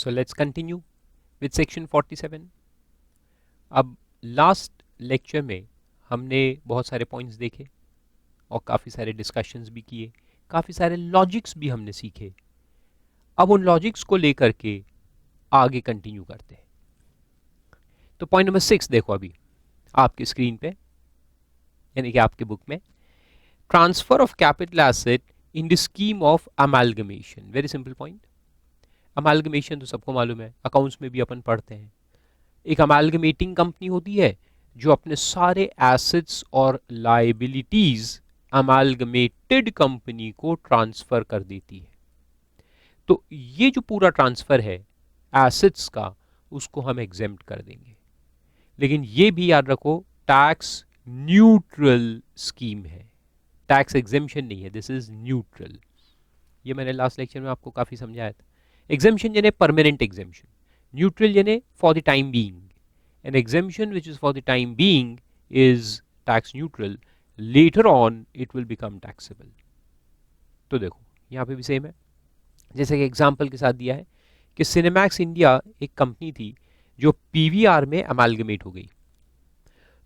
So let's continue with section 47. अब last lecture में हमने बहुत सारे पॉइंट्स देखे और काफ़ी सारे डिस्कशंस भी किए, काफ़ी सारे लॉजिक्स भी हमने सीखे। अब उन लॉजिक्स को लेकर के आगे कंटिन्यू करते हैं। तो पॉइंट नंबर 6 देखो अभी आपकी स्क्रीन पे, यानी कि आपके बुक में, transfer of capital asset in the scheme of amalgamation. Very simple point. Amalgamation तो सबको मालूम है, अकाउंट्स में भी अपन पढ़ते हैं। एक अमालगमेटिंग कंपनी होती है जो अपने सारे एसेट्स और लायबिलिटीज अमालगमेटेड कंपनी को ट्रांसफर कर देती है। तो ये जो पूरा ट्रांसफर है एसेट्स का, उसको हम एग्जेम्प्ट कर देंगे। लेकिन ये भी याद रखो, टैक्स न्यूट्रल स्कीम है, टैक्स एग्जेम्पशन नहीं है, दिस इज न्यूट्रल। ये मैंने लास्ट लेक्चर में आपको काफी समझाया था। एग्जेम्पशन यानी परमानेंट एग्जेम्पशन, न्यूट्रल यानी for the time being. An exemption which is for the time being is tax neutral. Later on it will become taxable. तो देखो यहाँ पे भी सेम है, जैसे कि एग्जाम्पल के साथ दिया है कि सिनेमैक्स इंडिया एक कंपनी थी जो पीवीआर में अमालगमेट हो गई।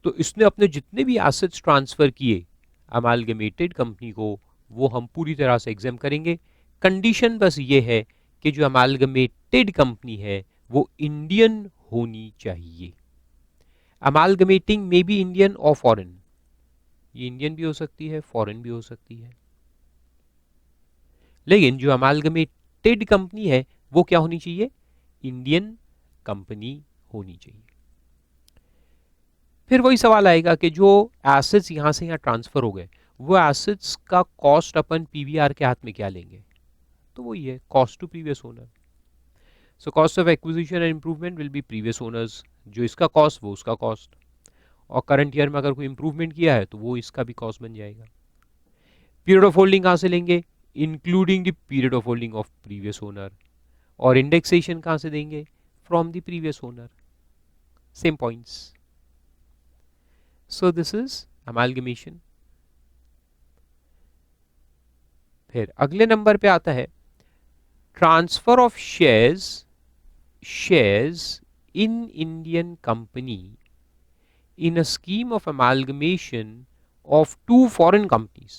तो इसने अपने जितने भी एसेट्स ट्रांसफर किए अमालगमेटेड कंपनी को, वो हम पूरी तरह से एग्जाम करेंगे। कंडीशन बस ये है कि जो अमालगमेटेड कंपनी है वो इंडियन होनी चाहिए। अमालगमेटिंग में भी इंडियन और फॉरेन, ये इंडियन भी हो सकती है, फॉरेन भी हो सकती है। लेकिन जो अमालगमेटेड कंपनी है वो क्या होनी चाहिए? इंडियन कंपनी होनी चाहिए। फिर वही सवाल आएगा कि जो एसेट्स यहां से यहां ट्रांसफर हो गए, वो एसेट्स का कॉस्ट अपन पीवीआर के हाथ में क्या लेंगे? तो वही है, cost to previous owner. So cost of acquisition and improvement will be previous owners, जो इसका कॉस्ट वो उसका कॉस्ट, और करंट ईयर में अगर कोई इंप्रूवमेंट किया है तो वो इसका भी कॉस्ट बन जाएगा। पीरियड ऑफ होल्डिंग कहां से लेंगे? Including the period of holding of previous owner. और इंडेक्सेशन कहां से देंगे? From the previous owner. Same points. So this is amalgamation. फिर अगले नंबर पे आता है transfer of shares in Indian company in a scheme of amalgamation of two foreign companies.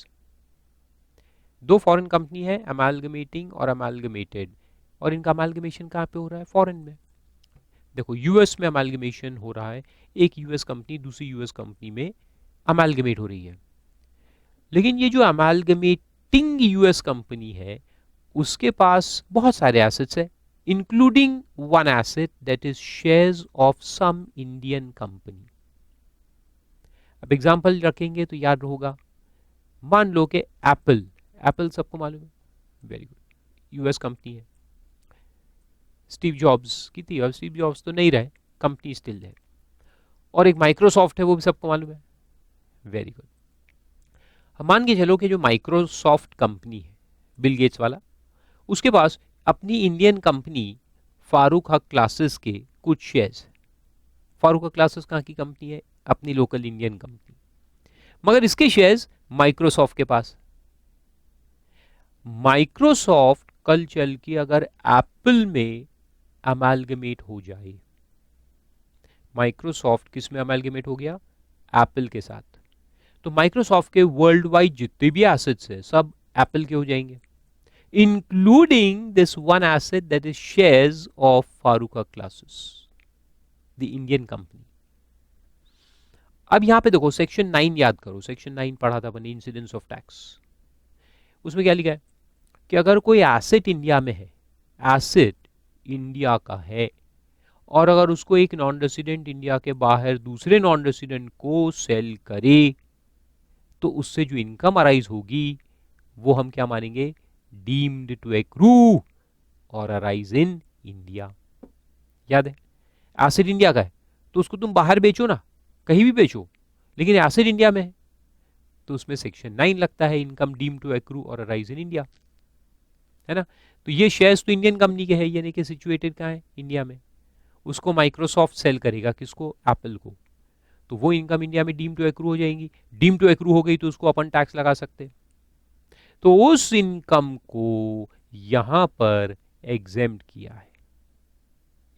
दो फॉरेन कंपनी है, अमालगमेटिंग और अमालगमेटेड, और इनका अमालगमेशन कहाँ पे हो रहा है? फॉरेन में। देखो यूएस में अमालगमेशन हो रहा है, एक यूएस कंपनी दूसरी यूएस कंपनी में अमालगमेट हो रही है। लेकिन ये जो अमालगमेटिंग यूएस कंपनी है उसके पास बहुत सारे एसेट्स है, including one asset that is shares of some Indian company. अब एग्जांपल रखेंगे तो याद होगा, मान लो कि एप्पल सबको मालूम है, वेरी गुड, यूएस कंपनी है, स्टीव जॉब्स की थी, अब स्टीव जॉब्स तो नहीं रहे, कंपनी स्टिल है। और एक माइक्रोसॉफ्ट है, वो भी सबको मालूम है, वेरी गुड। हम मान के चलो कि जो माइक्रोसॉफ्ट कंपनी है, बिल गेट्स वाला, उसके पास अपनी इंडियन कंपनी फारूक हक क्लासेस के कुछ शेयर्स। फारूक हक क्लासेस कहाँ की कंपनी है? अपनी लोकल इंडियन कंपनी। मगर इसके शेयर्स माइक्रोसॉफ्ट के पास। माइक्रोसॉफ्ट कल चल के अगर एप्पल में अमालगमेट हो जाए, माइक्रोसॉफ्ट किस में अमालगमेट हो गया? एप्पल के साथ। तो माइक्रोसॉफ्ट के वर्ल्ड वाइड जितने भी एसेट्स है सब एप्पल के हो जाएंगे, including this one asset that is shares of Farooq Classes, the Indian company. अब यहां पे देखो सेक्शन 9 याद करो, सेक्शन 9 पढ़ा था अपने, इंसिडेंस ऑफ टैक्स। उसमें क्या लिखा है कि अगर कोई एसेट इंडिया में है, एसेट इंडिया का है, और अगर उसको एक नॉन रेसिडेंट इंडिया के बाहर दूसरे नॉन रेसिडेंट को सेल करे, तो उससे जो इनकम अराइज होगी वो हम क्या मानेंगे? डीम्ड टू एक्रू और अराइज इन इंडिया। याद है, एसेट इंडिया का है तो उसको तुम बाहर बेचो ना, कहीं भी बेचो, लेकिन एसेट इंडिया में है तो उसमें सेक्शन 9 लगता है, इनकम डीम टू एक्रू और अराइज इन इंडिया, है ना। तो ये शेयर्स तो इंडियन कंपनी के है, यानी कि सिचुएटेड कहाँ है? इंडिया में। उसको माइक्रोसॉफ्ट सेल करेगा, किसको? एप्पल को। तो वो इनकम इंडिया में डीम टू एक्रू हो जाएंगी। डीम टू एक्रू हो गई तो उसको अपन टैक्स लगा सकते, तो उस इनकम को यहां पर एग्जेम्प्ट किया है।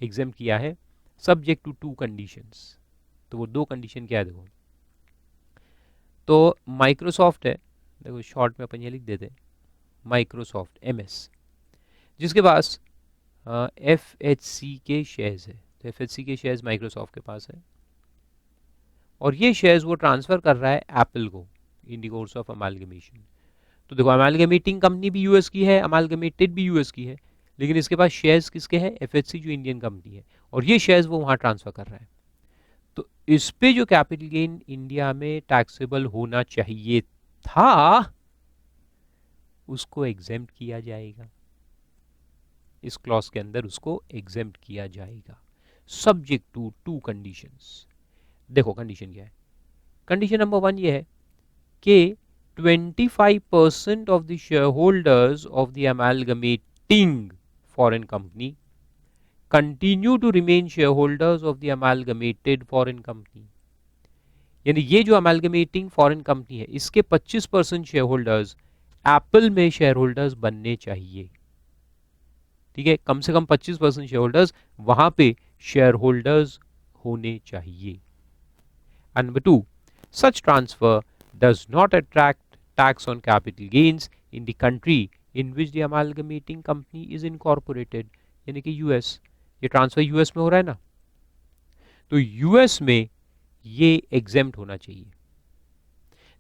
एग्जाम किया है सब्जेक्ट टू 2 कंडीशंस। तो वो 2 कंडीशन क्या है देखो, तो माइक्रोसॉफ्ट है, देखो शॉर्ट में अपन ये लिख देते माइक्रोसॉफ्ट MS, जिसके पास FHC के शेयर्स है। तो FHC के शेयर्स माइक्रोसॉफ्ट के पास है और ये शेयर्स वो ट्रांसफर कर रहा है एप्पल को in the course of amalgamation. तो देखो अमालगमेटिंग कंपनी भी यूएस की है, अमालगमेटेड भी यूएस की है, लेकिन इसके पास शेयर्स किसके हैं, FHC जो इंडियन कंपनी है, और ये शेयर्स वो वहां ट्रांसफर कर रहा है। तो इस पे जो कैपिटल गेन इंडिया में टैक्सेबल होना चाहिए था उसको एग्जेम्प्ट किया जाएगा, इस क्लॉज के अंदर उसको एग्जेम्प्ट किया जाएगा सब्जेक्ट टू 2 कंडीशंस। देखो कंडीशन क्या है, कंडीशन नंबर 1 ये है कि 25% of the shareholders of the amalgamating foreign company continue to remain shareholders of the amalgamated foreign company। यानी ये जो अमालगमेटिंग फॉरेन कंपनी है इसके 25% शेयर होल्डर्स एप्पल में शेयर होल्डर्स बनने चाहिए। ठीक है, कम से कम 25% शेयर होल्डर्स वहां पे शेयर होल्डर्स होने चाहिए। Number 2, such transfer does not attract tax on capital gains in the country in which the amalgamating company is incorporated। यानी कि यूएस, ये ट्रांसफर यूएस में हो रहा है ना, तो यूएस में ये एग्जेम्प्ट होना चाहिए।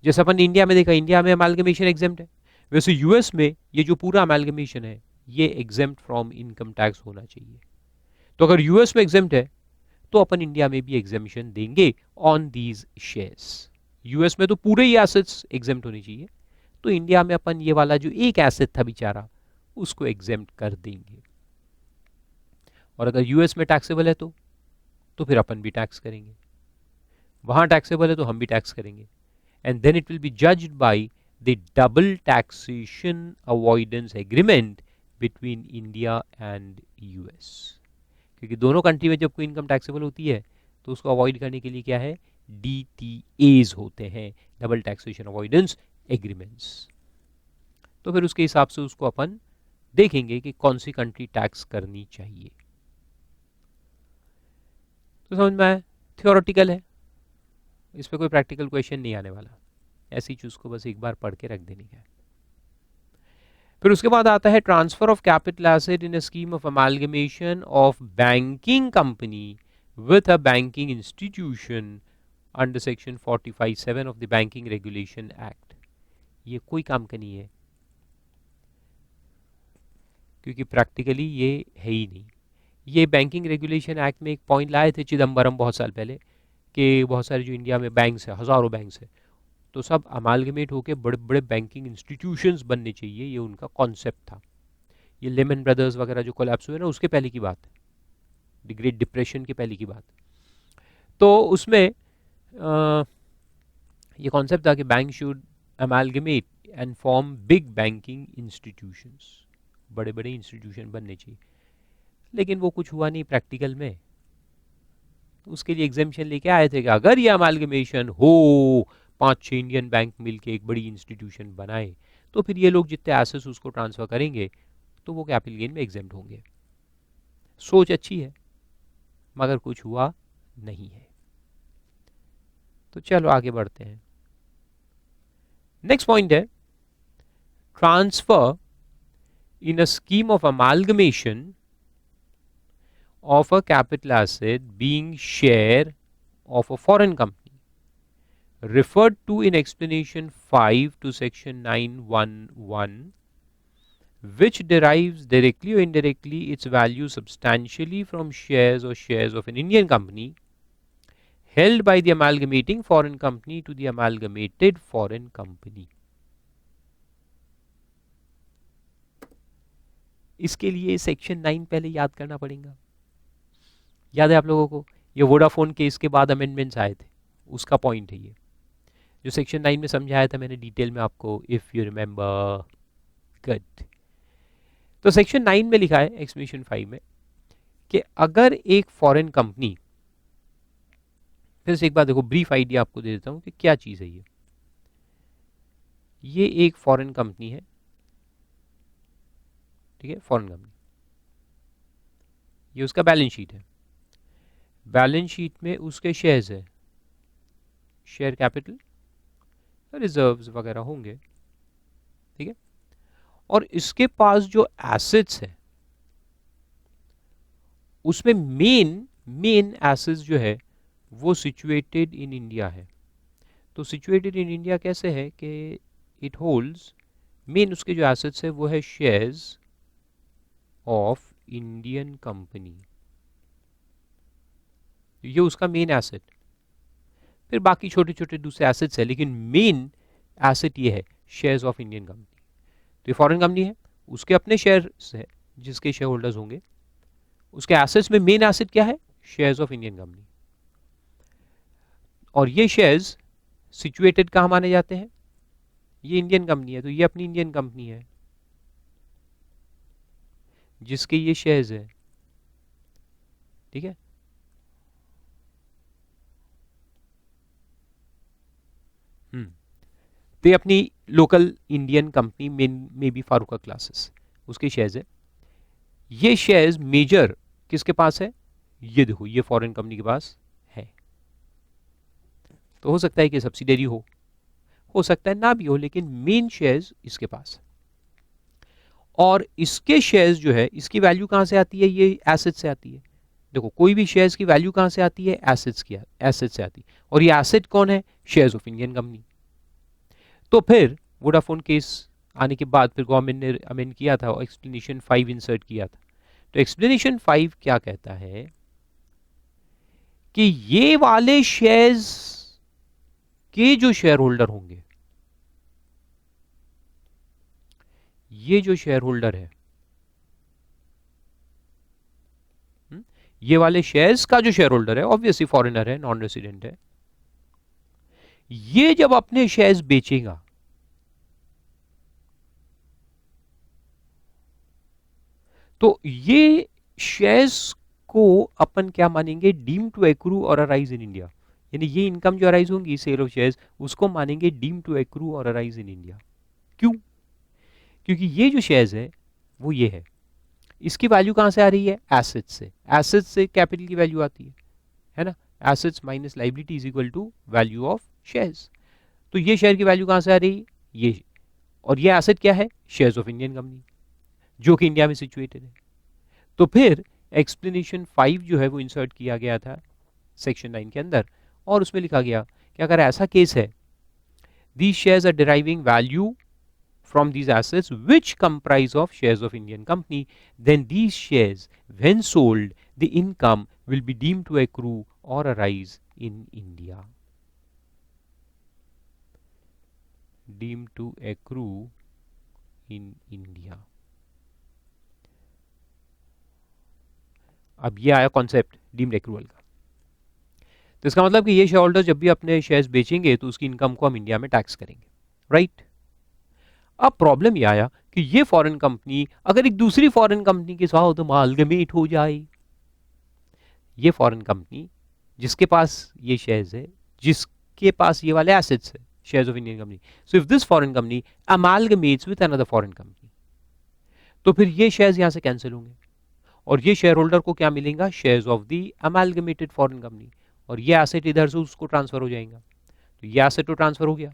जैसे अपन इंडिया में देखा, इंडिया में अमालगमेशन एग्जेम्प्ट है, वैसे यूएस में ये जो पूरा अमालगमेशन है ये एग्जेम्प्ट फ्रॉम इनकम टैक्स होना चाहिए। तो अगर यूएस में एग्जेम्प्ट है तो अपन इंडिया में भी एग्जामिशन देंगे ऑन दीज शेयर्स। यूएस में तो पूरे ही एसेट्स एग्जेम्प्ट होने चाहिए, तो इंडिया में अपन ये वाला जो एक एसेट था बेचारा उसको एग्जेम्प्ट कर देंगे। और अगर यूएस में टैक्सेबल है तो फिर अपन भी टैक्स करेंगे, वहां टैक्सेबल है तो हम भी टैक्स करेंगे, and then it will be judged by the double taxation avoidance agreement between India and US. क्योंकि दोनों कंट्री में जब कोई इनकम टैक्सेबल होती है तो उसको अवॉइड करने के लिए क्या है, DTAs होते हैं, डबल टैक्सेशन अवॉइडेंस एग्रीमेंट्स। तो फिर उसके हिसाब से उसको अपन देखेंगे कि कौन सी कंट्री टैक्स करनी चाहिए। तो समझ में आया, थियोरेटिकल है, इस पर कोई प्रैक्टिकल क्वेश्चन नहीं आने वाला, ऐसी चीज को बस एक बार पढ़ के रख देनी है। फिर उसके बाद आता है transfer of capital asset in a scheme of amalgamation of banking company with a banking institution under section 45(7) of the Banking Regulation Act। ये कोई काम का नहीं है, क्योंकि प्रैक्टिकली ये है ही नहीं। ये बैंकिंग रेगुलेशन एक्ट में एक पॉइंट लाए थे चिदम्बरम बहुत साल पहले कि बहुत सारे जो इंडिया में बैंक्स है, हजारों बैंक्स है, तो सब अमालगमेट होकर बड़े बड़े बैंकिंग इंस्टीट्यूशंस बनने चाहिए, ये उनका कॉन्सेप्ट था। ये लेमन ब्रदर्स वगैरह जो कोलैप्स हुए ना उसके पहले की बात है, द ग्रेट डिप्रेशन के पहले की बात। तो उसमें ये कॉन्सेप्ट था कि bank should amalgamate and form big banking institutions, बड़े बड़े इंस्टीट्यूशन बनने चाहिए, लेकिन वो कुछ हुआ नहीं प्रैक्टिकल में। तो उसके लिए एग्जामिशन लेके आए थे कि अगर ये अमालगमेशन हो, 5-6 इंडियन बैंक मिलके एक बड़ी इंस्टीट्यूशन बनाए, तो फिर ये लोग जितने एसेट्स उसको ट्रांसफर करेंगे तो वो कैपिटल गेन में एग्जेम्प्ट होंगे। सोच अच्छी है मगर कुछ हुआ नहीं है। तो चलो आगे बढ़ते हैं। नेक्स्ट पॉइंट है transfer in a scheme of amalgamation of a capital asset being share of a foreign company referred to in explanation 5 to section 911, which derives directly or indirectly its value substantially from shares or shares of an Indian company held by the amalgamating foreign company to the amalgamated foreign company। इसके लिए section 9 पहले याद करना पड़ेगा। याद है आप लोगों को, ये वोडाफोन केस के बाद अमेंडमेंट्स आए थे, उसका पॉइंट है ये जो सेक्शन 9 में समझाया था मैंने डिटेल में आपको, इफ यू रिमेंबर। गुड। तो सेक्शन 9 में लिखा है एक्सप्लेनेशन 5 में कि अगर एक फॉरेन कंपनी, फिर से एक बार देखो ब्रीफ आइडिया आपको दे देता हूं कि क्या चीज है ये एक फॉरेन कंपनी है, ठीक है, फॉरेन कंपनी, ये उसका बैलेंस शीट है। बैलेंस शीट में उसके शेयर्स है, शेयर कैपिटल, रिजर्व्स वगैरह होंगे, ठीक है। और इसके पास जो एसेट्स है उसमें मेन एसेट्स जो है वो सिचुएटेड इन इंडिया है। तो सिचुएटेड इन इंडिया कैसे है कि इट होल्ड्स, मेन उसके जो एसेट्स है वो है शेयर्स ऑफ इंडियन कंपनी, ये उसका मेन एसेट। फिर बाकी छोटे छोटे दूसरे एसेट्स है, लेकिन मेन एसेट ये है शेयर्स ऑफ इंडियन कंपनी। तो ये फॉरेन कंपनी है, उसके अपने शेयर्स है जिसके शेयर होल्डर्स होंगे, उसके एसेट्स में मेन एसेट क्या है, शेयर्स ऑफ इंडियन कंपनी। और ये शेयर्स सिचुएटेड कहाँ माने जाते हैं, ये इंडियन कंपनी है तो ये अपनी इंडियन कंपनी है जिसके ये शेयर्स है, ठीक है। तो ये अपनी लोकल इंडियन कंपनी में भी फारूका क्लासेस उसके शेयर्स है। ये शेयर्स मेजर किसके पास है, ये देखो ये फॉरेन कंपनी के पास है। तो हो सकता है कि सब्सिडरी हो सकता है ना भी हो, लेकिन मेन शेयर्स इसके पास। और इसके शेयर्स जो है इसकी वैल्यू कहां से आती है, ये एसेट से आती है। देखो कोई भी शेयर्स की वैल्यू कहां से आती है, एसेट से आती है। और ये एसेट कौन है, शेयर्स ऑफ इंडियन कंपनी। तो फिर वोडाफोन केस आने के बाद फिर गवर्नमेंट ने अमेंड किया था और एक्सप्लेनेशन 5 इंसर्ट किया था। तो एक्सप्लेनेशन 5 क्या कहता है कि ये वाले शेयर्स के जो शेयर होल्डर होंगे, ये जो शेयर होल्डर है, ये वाले शेयर्स का जो शेयर होल्डर है ऑब्वियसली फॉरेनर है, नॉन रेसिडेंट है, ये जब अपने शेयर्स बेचेगा तो ये शेयर्स को अपन क्या मानेंगे, डीम टू एक्रू और अराइज इन इंडिया। यानी ये इनकम जो अराइज होंगी सेल ऑफ शेयर्स उसको मानेंगे डीम टू एक्रू और अराइज इन इंडिया। क्यों, क्योंकि ये जो शेयर्स है वो ये है, इसकी वैल्यू कहां से आ रही है, एसेट्स से। एसेट्स से कैपिटल की वैल्यू आती है ना, assets minus liability is equal to value of shares. तो ये शेयर की वैल्यू कहां से आ रही है, ये। और ये एसेट क्या है, शेयर्स ऑफ इंडियन कंपनी जो कि इंडिया में सिचुएटेड है। तो फिर एक्सप्लेनेशन 5 जो है वो इंसर्ट किया गया था सेक्शन 9 के अंदर, और उसमें लिखा गया कि अगर ऐसा केस है, these shares are deriving value from these assets which comprise of shares of Indian company, then these shares when sold the income will be deemed to accrue or arise in India. Deemed to accrue in India. अब ये आया concept deemed accrual का। तो इसका मतलब कि ये share holder जब भी अपने शेयर्स बेचेंगे तो उसकी इनकम को हम इंडिया में टैक्स करेंगे, राइट। अब प्रॉब्लम ये आया कि ये फॉरेन कंपनी अगर एक दूसरी फॉरेन कंपनी के साथ अमालगमेट हो जाए, ये फॉरेन कंपनी जिसके पास ये शेयर्स है, जिसके पास ये वाले एसेट्स है, shares of Indian company, so if this foreign company amalgamates with another foreign company, तो फिर ये शेयर्स यहां से कैंसिल होंगे और ये शेयर होल्डर को क्या मिलेगा, shares of the amalgamated foreign company. और ये एसेट इधर से उसको ट्रांसफर हो जाएगा। तो ये एसेट तो ट्रांसफर हो गया,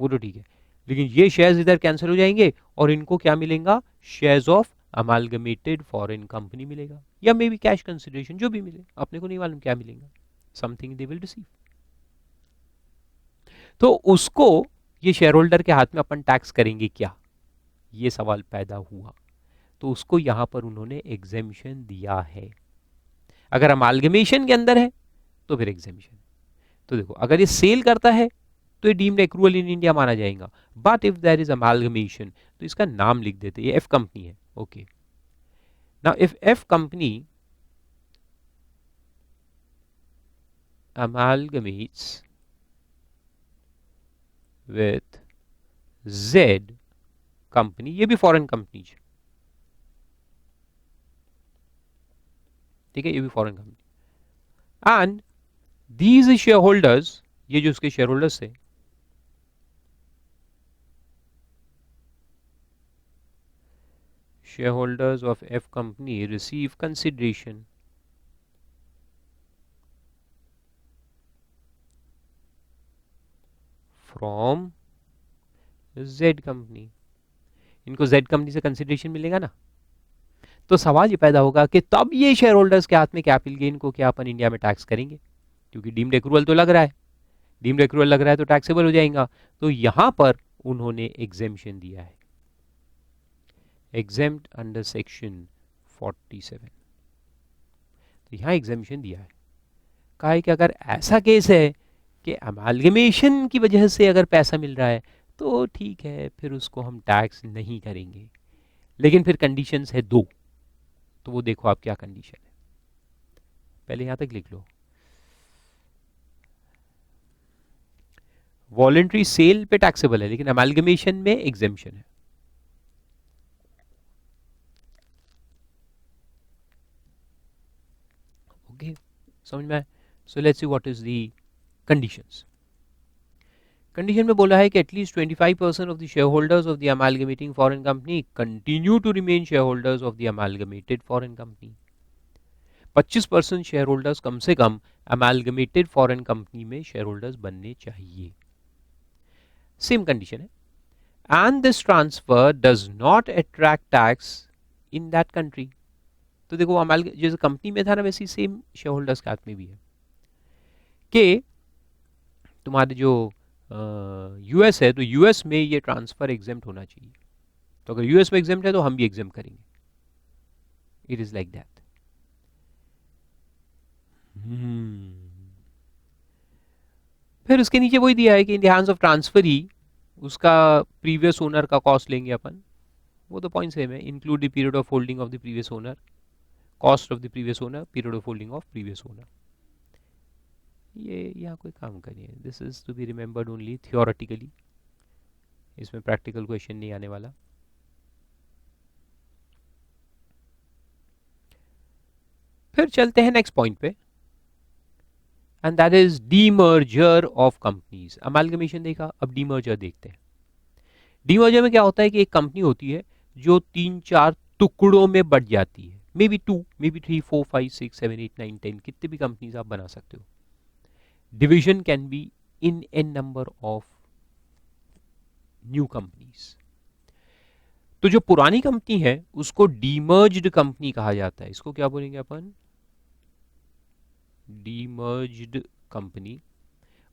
वो तो ठीक है, लेकिन ये शेयर्स इधर कैंसिल हो जाएंगे और इनको क्या मिलेगा, shares of amalgamated foreign company मिलेगा, या मे बी कैश कंसिडरेशन, जो भी मिले, अपने को नहीं मालूम क्या मिलेगा, समथिंग दे विल रिसीव। तो उसको ये शेयर होल्डर के हाथ में अपन टैक्स करेंगे क्या, ये सवाल पैदा हुआ। तो उसको यहां पर उन्होंने एग्जेम्पशन दिया है। अगर अमालगमेशन के अंदर है तो फिर एग्जेम्पशन। तो देखो अगर ये सेल करता है तो ये डीम्ड एक्रूअल इन इंडिया माना जाएगा, but if there is amalgamation तो इसका नाम लिख देते, ये एफ कंपनी है, okay. Now if F company amalgamates with Z कंपनी, ये भी फॉरेन कंपनी है, ठीक है, ये भी foreign company, and these shareholders, ये जो उसके शेयर होल्डर्स थे, shareholders of F company receive consideration from Z company, इनको जेड कंपनी से कंसिडरेशन मिलेगा ना। तो सवाल ये पैदा होगा कि तब ये शेयर होल्डर्स के हाथ में कैपिटल गेन को क्या अपन इंडिया में टैक्स करेंगे, क्योंकि डीम्ड एक्रूअल तो लग रहा है, डीम्ड एक्रूअल लग रहा है तो टैक्सेबल हो जाएगा। तो यहां पर उन्होंने एग्जेम्पशन दिया है, एग्जेम्प्ट अंडर सेक्शन 47। तो यहां एग्जेम्पशन दिया है, कहा है कि अगर ऐसा केस है कि अमालगमेशन की वजह से अगर पैसा मिल रहा है तो ठीक है, फिर उसको हम टैक्स नहीं करेंगे। लेकिन फिर कंडीशंस है दो, तो वो देखो आप क्या कंडीशन है, पहले यहां तक लिख लो। वॉलेंट्री सेल पे टैक्सेबल है, लेकिन अमालगमेशन में एग्जेम्पशन है। ओके, समझ में आया? So let's see what is the conditions. Condition में बोला है कि at least 25% of the share holders of the amalgamating foreign company continue to remain share holders of the amalgamated foreign company. 25% share holders कम से कम अमालगमेटेड फॉरेन कंपनी में share holders बनने चाहिए। सेम कंडीशन है, and this transfer does not attract tax in that country. तो देखो अमाल जैसे कंपनी में था ना, वैसे सेम शेयर होल्डर्स के हाथ में भी है कि तुम्हारे जो यूएस है, तो यूएस में ये ट्रांसफर एग्जेम्प्ट होना चाहिए। तो अगर यूएस में एग्जेम्प्ट है तो हम भी एग्जेम्प्ट करेंगे। It is like that. फिर उसके नीचे वही दिया है कि in the hands of transferee उसका प्रीवियस ओनर का कॉस्ट लेंगे अपन, वो तो पॉइंट सेम है। Include the period of holding of the previous owner, cost of the previous owner, period of holding of previous owner. ये यहाँ कोई काम का नहीं है, this is to be remembered only theoretically, इसमें प्रैक्टिकल क्वेश्चन नहीं आने वाला। फिर चलते हैं नेक्स्ट पॉइंट पे, and that is demerger of companies. Amalgamation देखा, अब डीमर्जर देखते हैं। डीमर्जर में क्या होता है कि एक कंपनी होती है जो 3-4 टुकड़ों में बढ़ जाती है, मे बी 2, मे बी 3, 4, 5, 6, 7, 8, 9, 10, कितने भी कंपनीज आप बना सकते हो। Division can be in an number of new companies. तो जो पुरानी कंपनी है उसको डीमर्ज्ड कंपनी कहा जाता है, इसको क्या बोलेंगे अपन, डीमर्ज्ड कंपनी।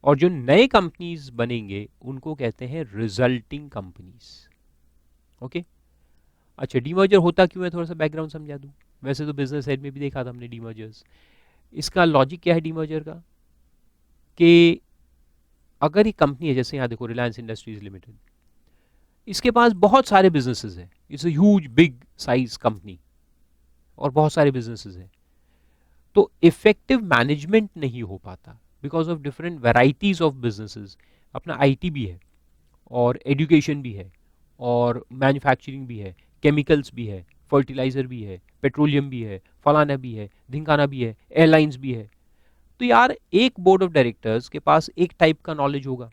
और जो नए कंपनीज बनेंगे उनको कहते हैं रिजल्टिंग कंपनीज। ओके, अच्छा डीमर्जर होता क्यों है, थोड़ा सा बैकग्राउंड समझा दूं। वैसे तो बिजनेस साइड में भी देखा था हमने डीमर्जर्स। इसका लॉजिक क्या है डीमर्जर का, कि अगर एक कंपनी है, जैसे यहाँ देखो रिलायंस इंडस्ट्रीज लिमिटेड, इसके पास बहुत सारे बिजनेसेस हैं, it's a huge big size company और बहुत सारे बिजनेसेस हैं, तो इफेक्टिव मैनेजमेंट नहीं हो पाता because of different varieties of businesses. अपना आईटी भी है और एजुकेशन भी है और मैन्युफैक्चरिंग भी है, केमिकल्स भी है, फर्टिलाइजर भी है, पेट्रोलियम भी है, फलाना भी है, ढिंकाना भी है, एयरलाइंस भी है। तो यार एक बोर्ड ऑफ डायरेक्टर्स के पास एक टाइप का नॉलेज होगा।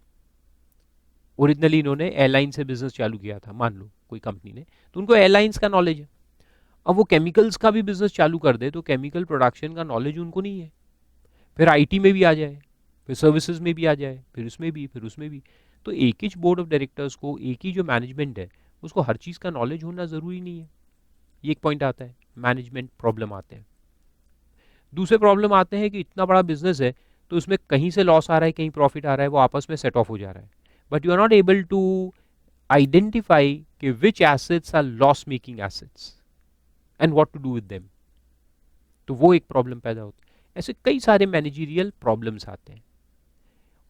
ओरिजिनली इन्होंने एयरलाइन से बिजनेस चालू किया था, मान लो कोई कंपनी ने, तो उनको एयरलाइंस का नॉलेज है। अब वो केमिकल्स का भी बिजनेस चालू कर दे तो केमिकल प्रोडक्शन का नॉलेज उनको नहीं है। फिर आईटी में भी आ जाए, फिर सर्विसेज में भी आ जाए, फिर उसमें भी, फिर उसमें भी। तो एक ही बोर्ड ऑफ डायरेक्टर्स को, एक ही जो मैनेजमेंट है उसको हर चीज़ का नॉलेज होना ज़रूरी नहीं है। ये एक पॉइंट आता है, मैनेजमेंट प्रॉब्लम आते हैं। दूसरे प्रॉब्लम आते हैं कि इतना बड़ा बिजनेस है तो उसमें कहीं से लॉस आ रहा है, कहीं प्रॉफिट आ रहा है, वो आपस में सेट ऑफ हो जा रहा है, but you are not able to identify कि which assets are loss making assets and what to do with them. तो वो एक प्रॉब्लम पैदा होती है। ऐसे कई सारे मैनेजरियल प्रॉब्लम्स आते हैं।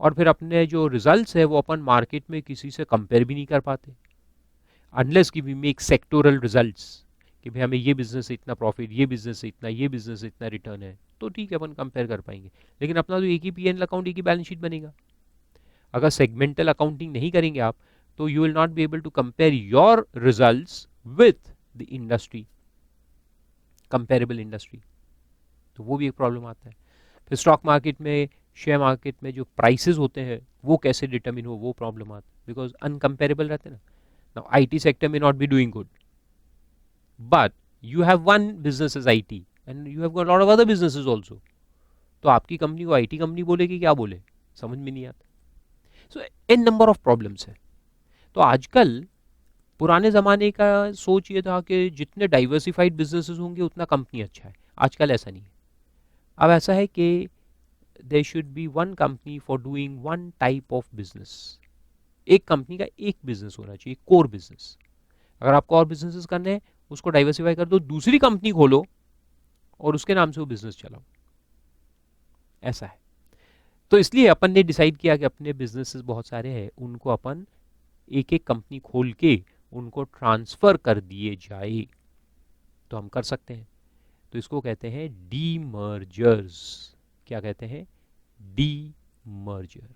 और फिर अपने जो रिजल्ट्स है वो अपन मार्केट में किसी से कंपेयर भी नहीं कर पाते, अनलेस कि वी मेक सेक्टोरल रिजल्ट्स कि भाई हमें ये बिजनेस से इतना प्रॉफिट, ये बिजनेस से इतना, ये बिजनेस से इतना रिटर्न है, तो ठीक है अपन कंपेयर कर पाएंगे। लेकिन अपना तो एक ही पीएनएल अकाउंट, एक ही बैलेंस शीट बनेगा। अगर सेगमेंटल अकाउंटिंग नहीं करेंगे आप तो you will not be able to compare your results with the industry, comparable industry. तो वो भी एक प्रॉब्लम आता है। फिर स्टॉक मार्केट में, शेयर मार्केट में जो प्राइसेस होते हैं वो कैसे डिटरमिन हो, वो प्रॉब्लम आता है, बिकॉज अनकंपेरेबल रहते हैं ना। नाउ आईटी सेक्टर में not be doing good, but you have one business is IT and you have got lot of other businesses also. तो आपकी कंपनी को आईटी कंपनी बोले कि क्या बोले, समझ में नहीं आता। सो एन नंबर ऑफ प्रॉब्लम्स है। तो आजकल पुराने ज़माने का सोच ये था कि जितने डाइवर्सिफाइड बिजनेसेस होंगे उतना कंपनी अच्छा है। आजकल ऐसा नहीं है। अब ऐसा है कि there should be one company for doing one type of business. एक कंपनी का एक बिजनेस होना चाहिए, कोर बिजनेस। अगर आपको और बिजनेसेस करने हैं उसको डाइवर्सिफाई कर दो, दूसरी कंपनी खोलो और उसके नाम से वो बिजनेस चलाओ। ऐसा है। तो इसलिए अपन ने डिसाइड किया कि अपने बिजनेसेस बहुत सारे हैं, उनको अपन एक एक कंपनी खोल के उनको ट्रांसफर कर दिए जाए। तो हम कर सकते हैं। तो इसको कहते हैं डीमर्जर्स। क्या कहते हैं? डीमर्जर।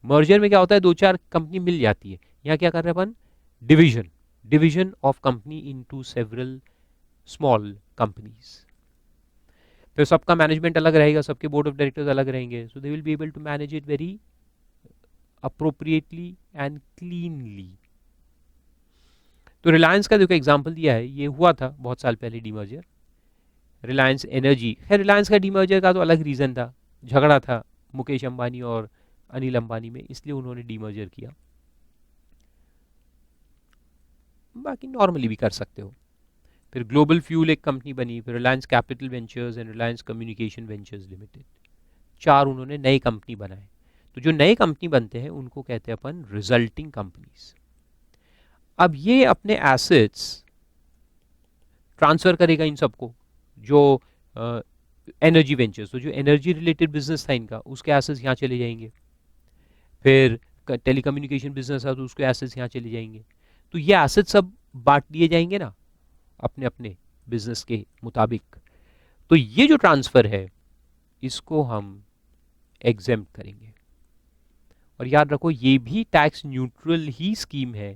मर्जर में क्या होता है, दो चार कंपनी मिल जाती है। यहाँ क्या कर रहे हैं अपन? Division, division of company into several small companies. फिर सबका मैनेजमेंट अलग रहेगा, सबके बोर्ड ऑफ डायरेक्टर्स अलग रहेंगे, so they will be able to manage it very appropriately and cleanly. तो रिलायंस का देखो एग्जांपल दिया है, ये हुआ था बहुत साल पहले डीमर्जर। रिलायंस एनर्जी, खैर रिलायंस का डीमर्जर का तो अलग रीजन था, झगड़ा था मुकेश अंबानी और अनिल अंबानी में, इसलिए उन्होंने डीमर्जर किया। बाकी नॉर्मली भी कर सकते हो। फिर ग्लोबल फ्यूल एक कंपनी बनी, फिर Reliance capital ventures and Reliance communication ventures limited, चार उन्होंने नई कंपनी बनाए। तो जो नए कंपनी बनते हैं उनको कहते हैं अपन रिजल्टिंग कंपनीज। अब ये अपने एसेट्स ट्रांसफर करेगा इन सबको। जो एनर्जी वेंचर्स, तो जो एनर्जी रिलेटेड बिजनेस था इनका, उसके एसेट्स यहाँ चले जाएंगे। फिर टेलीकम्युनिकेशन बिजनेस था तो उसके एसेट्स यहाँ चले जाएंगे। तो ये एसेट्स सब बांट दिए जाएंगे ना अपने अपने बिजनेस के मुताबिक। तो ये जो ट्रांसफर है इसको हम एग्जेम्प्ट करेंगे। और याद रखो ये भी टैक्स न्यूट्रल ही स्कीम है,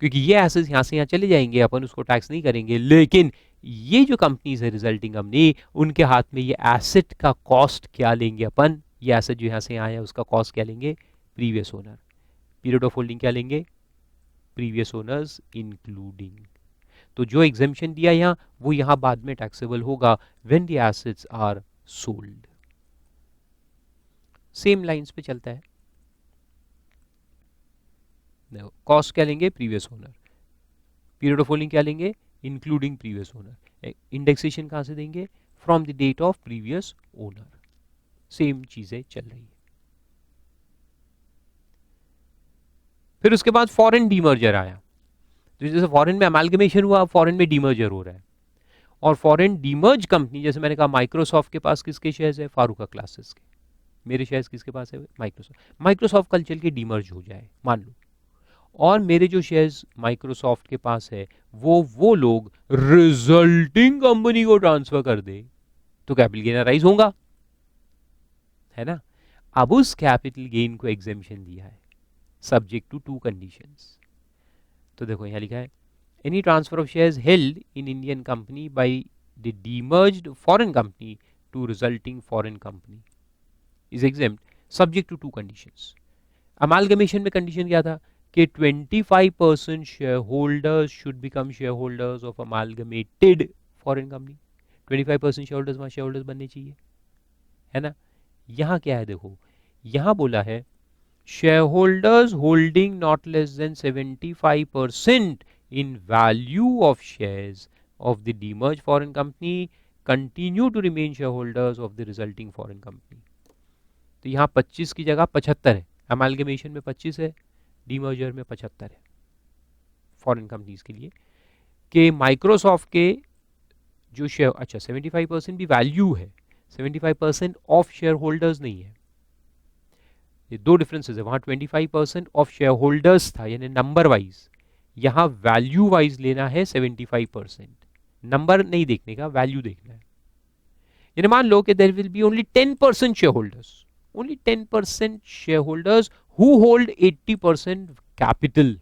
क्योंकि ये एसेट्स यहाँ से यहाँ चले जाएंगे, अपन उसको टैक्स नहीं करेंगे। लेकिन ये जो कंपनीज है रिजल्टिंग कंपनी, उनके हाथ में ये एसेट का कॉस्ट क्या लेंगे अपन? ये एसेट जो यहाँ से यहाँ आया उसका कॉस्ट क्या लेंगे? Previous owner. Period of holding क्या लेंगे? Previous owners including. तो जो एग्जेम्पशन दिया यहाँ वो यहाँ बाद में टैक्सेबल होगा when the assets are sold. Same lines पे चलता है। कॉस्ट क्या लेंगे? Previous owner. Period of holding क्या लेंगे? Including previous owner. इंडेक्सेशन कहां से देंगे? From the date of previous owner. Same चीजें चल रही है। फिर उसके बाद फॉरेन डीमर्जर आया। तो जैसे फॉरेन में अमालगमेशन हुआ, फॉरेन में डीमर्जर हो रहा है। और फॉरेन डीमर्ज कंपनी, जैसे मैंने कहा माइक्रोसॉफ्ट के पास किसके शेयर्स है? फारूका क्लासेस के। मेरे शेयर्स किसके पास है? माइक्रोसॉफ्ट। माइक्रोसॉफ्ट कल चल के डीमर्ज हो जाए मान लो, और मेरे जो शेयर्स माइक्रोसॉफ्ट के पास है वो लोग रिजल्टिंग कंपनी को ट्रांसफर कर दे, तो कैपिटल गेन राइज होगा, है ना? अब उस कैपिटल गेन को एग्जेम्पशन दिया है सब्जेक्ट टू टू कंडीशंस। तो देखो यहां लिखा है, any transfer of shares held in Indian company by the demerged foreign company to resulting foreign company is exempt subject to two conditions. Amalgamation में condition क्या था कि 25% share holders should become share holders of amalgamated foreign company. 25% share holders वहां share holders बनने चाहिए, है ना? यहां क्या है देखो, यहां बोला है shareholders holding not less than 75% in value of shares of the demerge foreign company continue to remain share holders of the resulting foreign company. तो यहाँ 25 की जगह 75 है। अमालगमेशन में 25 है, डीमर्जर में 75 है फॉरेन कंपनीज के लिए। कि माइक्रोसॉफ्ट के जो शेयर, अच्छा 75% भी वैल्यू है, 75% ऑफ शेयर होल्डर्स नहीं है। ये दो डिफरेंसेस है। वहां 25% ऑफ शेयर होल्डर्स था यानी नंबर वाइज, यहां वैल्यू वाइज लेना है 75%। नंबर नहीं देखने का, वैल्यू देखना है। यानी मान लो कि there will be only 10% shareholders, only 10% shareholders who hold 80% capital।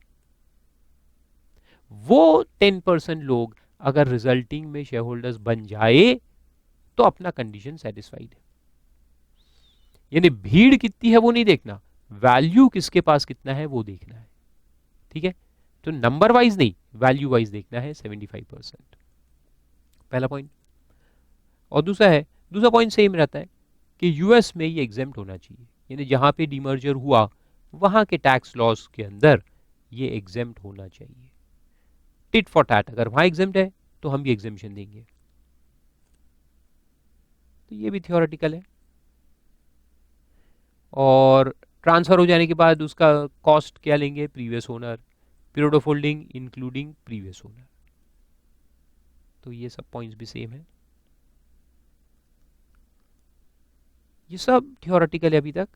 वो 10% लोग अगर रिजल्टिंग में शेयर होल्डर्स बन जाए तो अपना कंडीशन सेटिस्फाइड है। यानी भीड़ कितनी है वो नहीं देखना, वैल्यू किसके पास कितना है वो देखना है। ठीक है, तो नंबर वाइज नहीं, वैल्यू वाइज देखना है 75%। पहला पॉइंट। और दूसरा पॉइंट सेम रहता है कि यूएस में ये एग्जेम्प्ट होना चाहिए, यानी जहां पे डीमर्जर हुआ वहां के टैक्स लॉस के अंदर ये एग्जेम्प्ट होना चाहिए। टिट फॉर टैट, अगर वहां एग्जेम्प्ट है तो हम भी एग्जेम्पशन देंगे। तो ये भी थियोरेटिकल है। और ट्रांसफर हो जाने के बाद उसका कॉस्ट क्या लेंगे, previous owner, period of holding including previous owner. तो ये सब पॉइंट्स भी सेम है। ये सब थियोरेटिकल है अभी तक,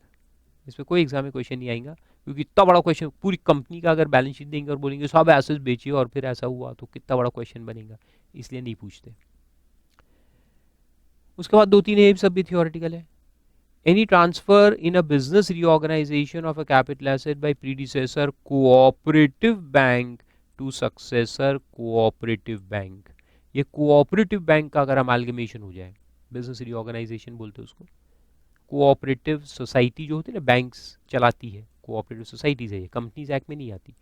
इसमें कोई एग्जाम में क्वेश्चन नहीं आएगा, क्योंकि इतना बड़ा क्वेश्चन पूरी कंपनी का अगर बैलेंस शीट देंगे और बोलेंगे सब एसेट्स बेचिए और फिर ऐसा हुआ, तो कितना बड़ा क्वेश्चन बनेगा, इसलिए नहीं पूछते। उसके बाद 2-3 ये सब भी थियोरेटिकल है। Any transfer in a business reorganisation of a capital asset by predecessor cooperative bank to successor cooperative bank. ये कोऑपरेटिव बैंक का अगर अमालगमेशन हो जाए, बिजनेस रीऑर्गेनाइजेशन बोलते हैं उसको। कोऑपरेटिव सोसाइटी जो होती है ना, बैंक्स चलाती है, कोऑपरेटिव सोसाइटीज है, ये कंपनीज एक्ट में नहीं आती,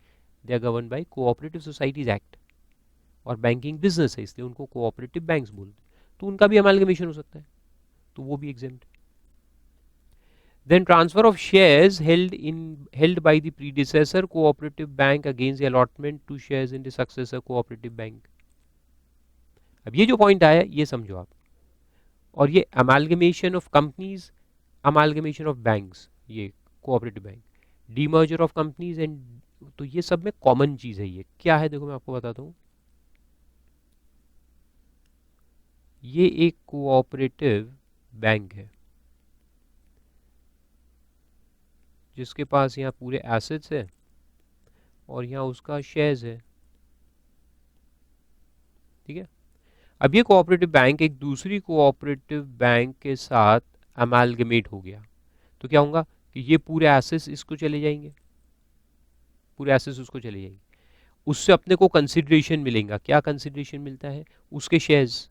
they are govern by cooperative societies act. और बैंकिंग बिजनेस है इसलिए उनको कोऑपरेटिव बैंक्स बोलते हैं, तो उनका भी अमालगमेशन हो सकता है, तो वो भी exempt. Then transfer of shares held by the predecessor cooperative bank against the allotment to shares in the successor cooperative bank. अब ये जो पॉइंट आया ये समझो आप। और ये amalgamation of companies, amalgamation of banks, ये cooperative bank, demerger of companies and, तो ये सब में कॉमन चीज है। ये क्या है देखो मैं आपको बताता हूँ। ये एक कोऑपरेटिव बैंक है जिसके पास यहाँ पूरे एसेट्स है और यहाँ उसका शेयर्स है, ठीक है। अब ये कोऑपरेटिव बैंक एक दूसरी कोऑपरेटिव बैंक के साथ अमालगमेट हो गया, तो क्या होगा कि ये पूरे एसेट्स इसको चले जाएंगे, पूरे एसेट्स उसको चले जाएंगे, उससे अपने को कंसिडरेशन मिलेगा। क्या कंसिडरेशन मिलता है, उसके shares,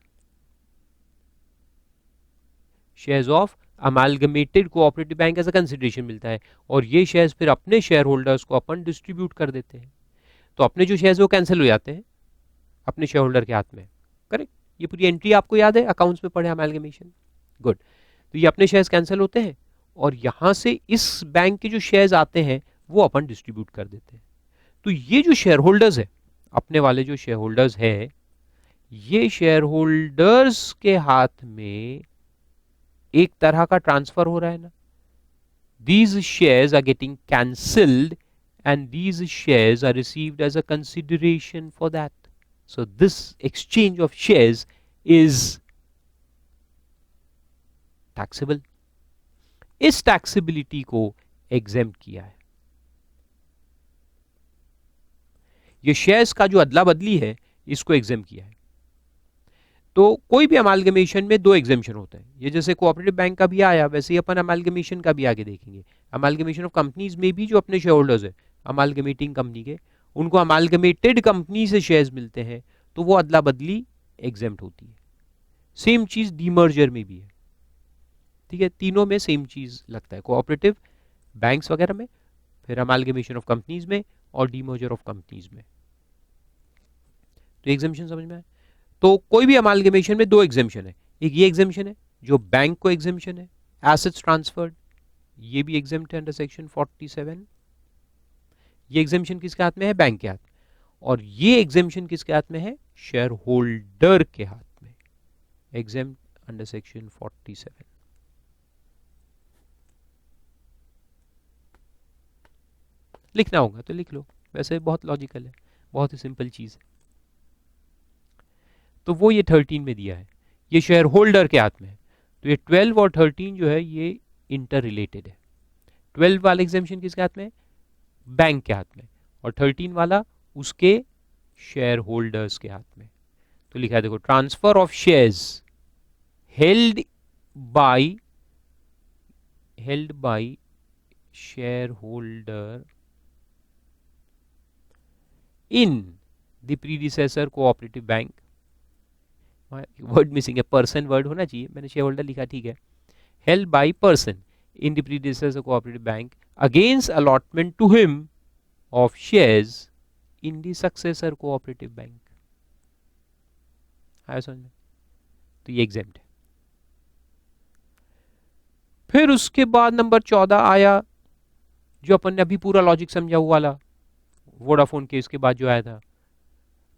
shares of amalgamated cooperative bank as a consideration मिलता है, और ये शेयर्स फिर अपने शेयर होल्डर्स को अपन डिस्ट्रीब्यूट कर देते हैं। तो अपने जो शेयर्स वो कैंसिल हो जाते हैं अपने शेयर होल्डर के हाथ में, करेक्ट। ये पूरी एंट्री आपको याद है, अकाउंट्स में पढ़े अमालगमेशन, गुड। तो ये अपने शेयर्स कैंसिल होते हैं और यहां से इस बैंक के जो शेयर्स आते हैं वो अपन डिस्ट्रीब्यूट कर देते हैं। तो ये जो शेयर होल्डर्स है, अपने वाले जो शेयर होल्डर्स है, ये शेयर होल्डर्स के हाथ में एक तरह का ट्रांसफर हो रहा है ना। These shares are getting cancelled and these shares are received as a consideration for that. So this exchange of shares is taxable. इस टैक्सेबिलिटी को एग्जेम्प्ट किया है। ये शेयर्स का जो अदला बदली है इसको एग्जेम्प्ट किया है। तो कोई भी अमालगमेशन में 2 एग्जेम्पशन होते हैं। ये जैसे कोऑपरेटिव बैंक का भी आया, वैसे ही अपन अमालगमेशन का भी आगे देखेंगे। अमालगमेशन ऑफ कंपनीज में भी जो अपने शेयर होल्डर्स है अमालगमेटिंग कंपनी के, उनको अमालगमेटेड कंपनी से शेयर्स मिलते हैं, तो वो अदला बदली एग्जेम्प्ट होती है। सेम चीज डीमर्जर में भी है, ठीक है। तीनों में सेम चीज लगता है, कोऑपरेटिव बैंक्स वगैरह में, फिर अमालगमेशन ऑफ कंपनीज में और डीमर्जर ऑफ कंपनीज में। तो एग्जेम्पशन समझ में आए। तो कोई भी अमालगमेशन में 2 एग्जेम्पशन है। एक ये एग्जेम्पशन है जो बैंक को एग्जेम्पशन है, एसेट्स ट्रांसफर्ड, ये भी एग्जेम्प्ट है अंडर सेक्शन 47। ये एग्जेम्पशन किसके हाथ में है, बैंक के हाथ में। और ये एग्जेम्पशन किसके हाथ में है, शेयर होल्डर के हाथ में, एग्जेम्प्ट अंडर सेक्शन 47। लिखना होगा तो लिख लो, वैसे बहुत लॉजिकल है, बहुत ही सिंपल चीज है। तो वो ये 13 में दिया है, ये शेयर होल्डर के हाथ में है। तो ये 12 और 13 जो है ये इंटर रिलेटेड है। 12 वाला एग्जेम्पशन किसके हाथ में है, बैंक के हाथ में, और 13 वाला उसके शेयर होल्डर्स के हाथ में। तो लिखा है देखो, transfer of shares held by shareholder in the predecessor cooperative bank. Word missing है, पर्सन वर्ड होना चाहिए, मैंने शेयर होल्डर लिखा, ठीक है। Held by person in the predecessor cooperative bank against allotment to him of shares in the successor cooperative bank. आया समझ में? तो ये एग्जेम्प्ट है। फिर उसके बाद नंबर 14 आया जो अपन ने अभी पूरा लॉजिक समझा वो वाला वोडाफोन केस के बाद जो आया था,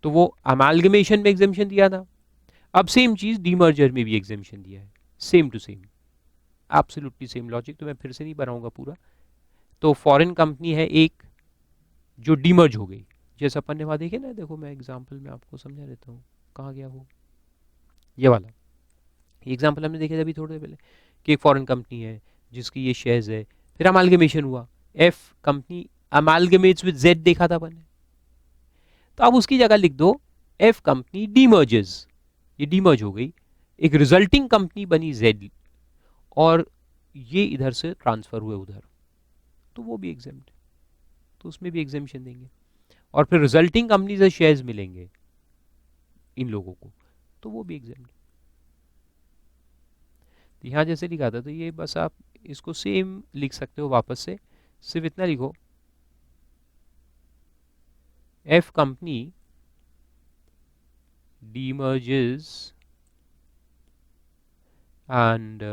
तो वो अमालगमेशन में एग्जेम्पशन दिया था। अब सेम चीज डीमर्जर में भी एग्जेम्पशन दिया है, same to same, absolutely same logic. तो मैं फिर से नहीं बनाऊंगा पूरा। तो फॉरेन कंपनी है एक जो डीमर्ज हो गई, जैसे अपन ने वहां देखे ना, देखो मैं एग्जांपल में आपको समझा देता हूँ, कहाँ गया वो, ये वाला एग्जांपल हमने देखे थे अभी थोड़ी देर पहले, कि एक फॉरेन कंपनी है जिसकी ये शेयर्स है, फिर अमालगमेशन हुआ, F company amalgamates with Z देखा था अपन ने, तो अब उसकी जगह लिख दो एफ कंपनी डीमर्जेस, ये डीमर्ज हो गई, एक रिजल्टिंग कंपनी बनी जेड, और ये इधर से ट्रांसफर हुए उधर, तो वो भी एग्जेम्प्ट, तो उसमें भी एग्जेम्पशन देंगे। और फिर रिजल्टिंग कंपनी से शेयर्स मिलेंगे इन लोगों को, तो वो भी एग्जेम्प्ट। तो यहां जैसे लिखा था, तो ये बस आप इसको सेम लिख सकते हो वापस से, सिर्फ इतना लिखो F company demerges and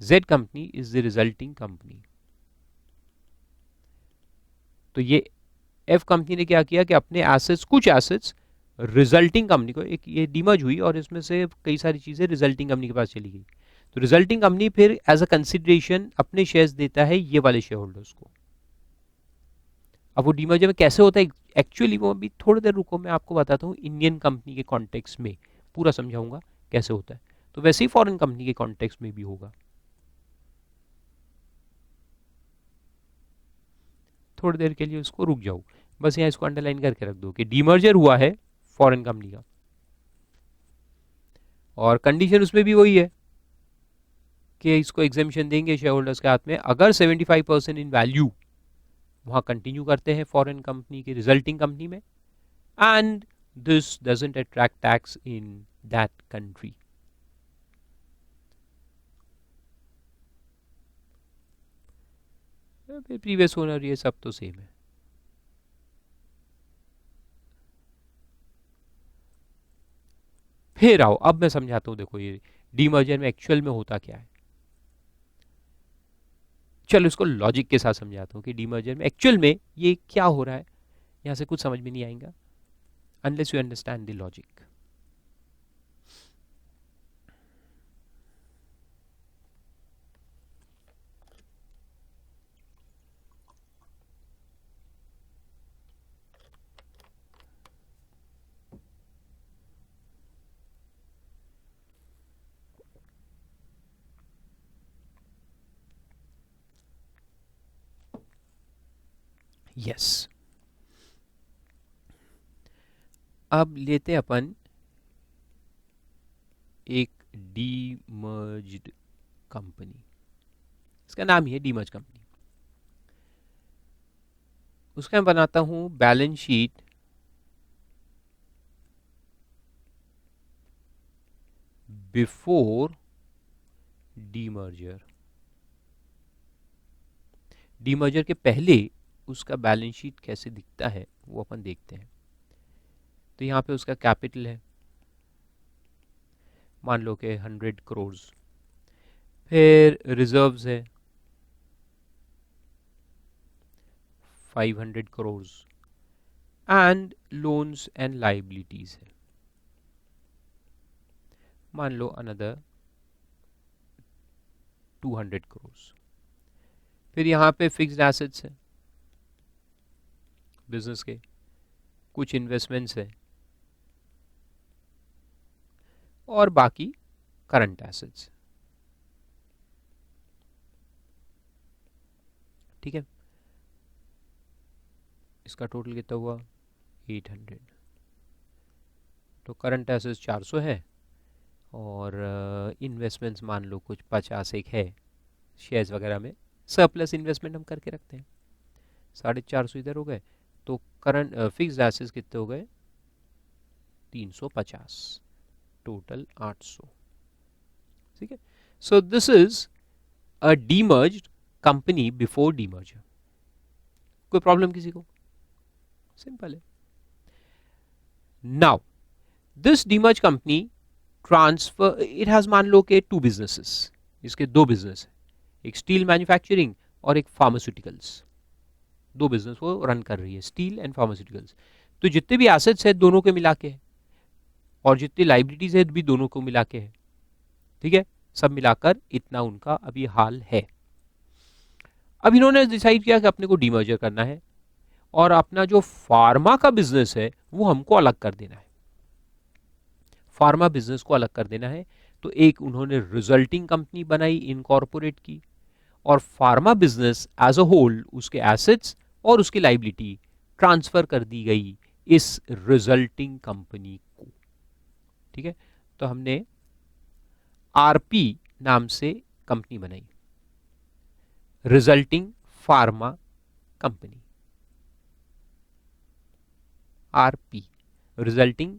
Z company is the resulting company। तो ये F कंपनी ने क्या किया कि अपने एसेट्स, कुछ एसेट्स रिजल्टिंग कंपनी को, एक ये डीमर्ज हुई और इसमें से कई सारी चीजें रिजल्टिंग कंपनी के पास चली गई, तो रिजल्टिंग कंपनी फिर एज अ कंसिडरेशन अपने शेयर्स देता है ये वाले शेयर होल्डर्स को। अब वो डीमर्जर में कैसे होता है एक्चुअली, वो अभी थोड़ी देर रुको, मैं आपको बताता हूँ इंडियन कंपनी के कॉन्टेक्स्ट में पूरा समझाऊंगा कैसे होता है, तो वैसे ही फॉरेन कंपनी के कॉन्टेक्स्ट में भी होगा। थोड़ी देर के लिए उसको रुक जाओ, बस यहाँ इसको अंडरलाइन करके रख दो कि डीमर्जर हुआ है फॉरेन कंपनी का, और कंडीशन उसमें भी वही है कि इसको एग्जेम्पशन देंगे शेयर होल्डर्स के हाथ में अगर 75% इन वैल्यू वहां कंटिन्यू करते हैं फॉरेन कंपनी की रिजल्टिंग कंपनी में, and this doesn't attract tax in that country. Previous owner ये सब तो सेम है। फिर आओ, अब मैं समझाता हूं, देखो ये डीमर्जर में एक्चुअल में होता क्या है। चलो इसको लॉजिक के साथ समझाता हूं कि डीमर्जर में एक्चुअल में ये क्या हो रहा है, यहां से कुछ समझ में नहीं आएगा unless you understand the logic. Yes, अब लेते अपन एक डीमर्ज्ड कंपनी, इसका नाम ही है डीमर्ज कंपनी, उसका मैं बनाता हूं balance sheet before demerger. Demerger के पहले उसका बैलेंस शीट कैसे दिखता है वो अपन देखते हैं। तो यहाँ पे उसका कैपिटल है, मान लो कि 100 करोड़, फिर रिजर्व्स है 500 crore, and loans and liabilities है मान लो अनदर 200 करोड़। फिर यहाँ पे फिक्स्ड एसेट्स है बिजनेस के, कुछ इन्वेस्टमेंट्स है, और बाकी करंट एसेट्स। ठीक है, इसका टोटल कितना हुआ 800। तो करंट एसेट्स 400 है, और इन्वेस्टमेंट्स मान लो कुछ 50 एक है, शेयर्स वगैरह में सरप्लस इन्वेस्टमेंट हम करके रखते हैं, 450 इधर हो गए। तो करंट फिक्स्ड एसेट्स कितने हो गए 350, टोटल 800। ठीक है, so this is a demerged company before demerger. कोई प्रॉब्लम किसी को? सिंपल है। Now this demerge company transfer, it has मान लो के 2 बिजनेसेस, इसके 2 बिजनेस है, एक स्टील मैन्युफैक्चरिंग और एक फार्मास्यूटिकल्स, दो बिजनेस वो रन कर रही है, स्टील एंड फार्मास्यूटिकल्स। तो जितने भी एसेट्स है दोनों के मिला के है, और जितनी लाइबिलिटीज है भी दोनों को मिला के है, ठीक है, सब मिलाकर इतना उनका अभी हाल है। अब इन्होंने डिसाइड किया कि अपने को डीमर्जर करना है और अपना जो फार्मा का बिजनेस है वो हमको अलग कर देना है, फार्मा बिजनेस को अलग कर देना है। तो एक उन्होंने रिजल्टिंग कंपनी बनाई, इनकॉर्पोरेट की, और pharma business as a whole, उसके एसेट्स और उसकी लाइबिलिटी ट्रांसफर कर दी गई इस रिजल्टिंग कंपनी को, ठीक है। तो हमने आरपी नाम से कंपनी बनाई, resulting pharma company, RP, resulting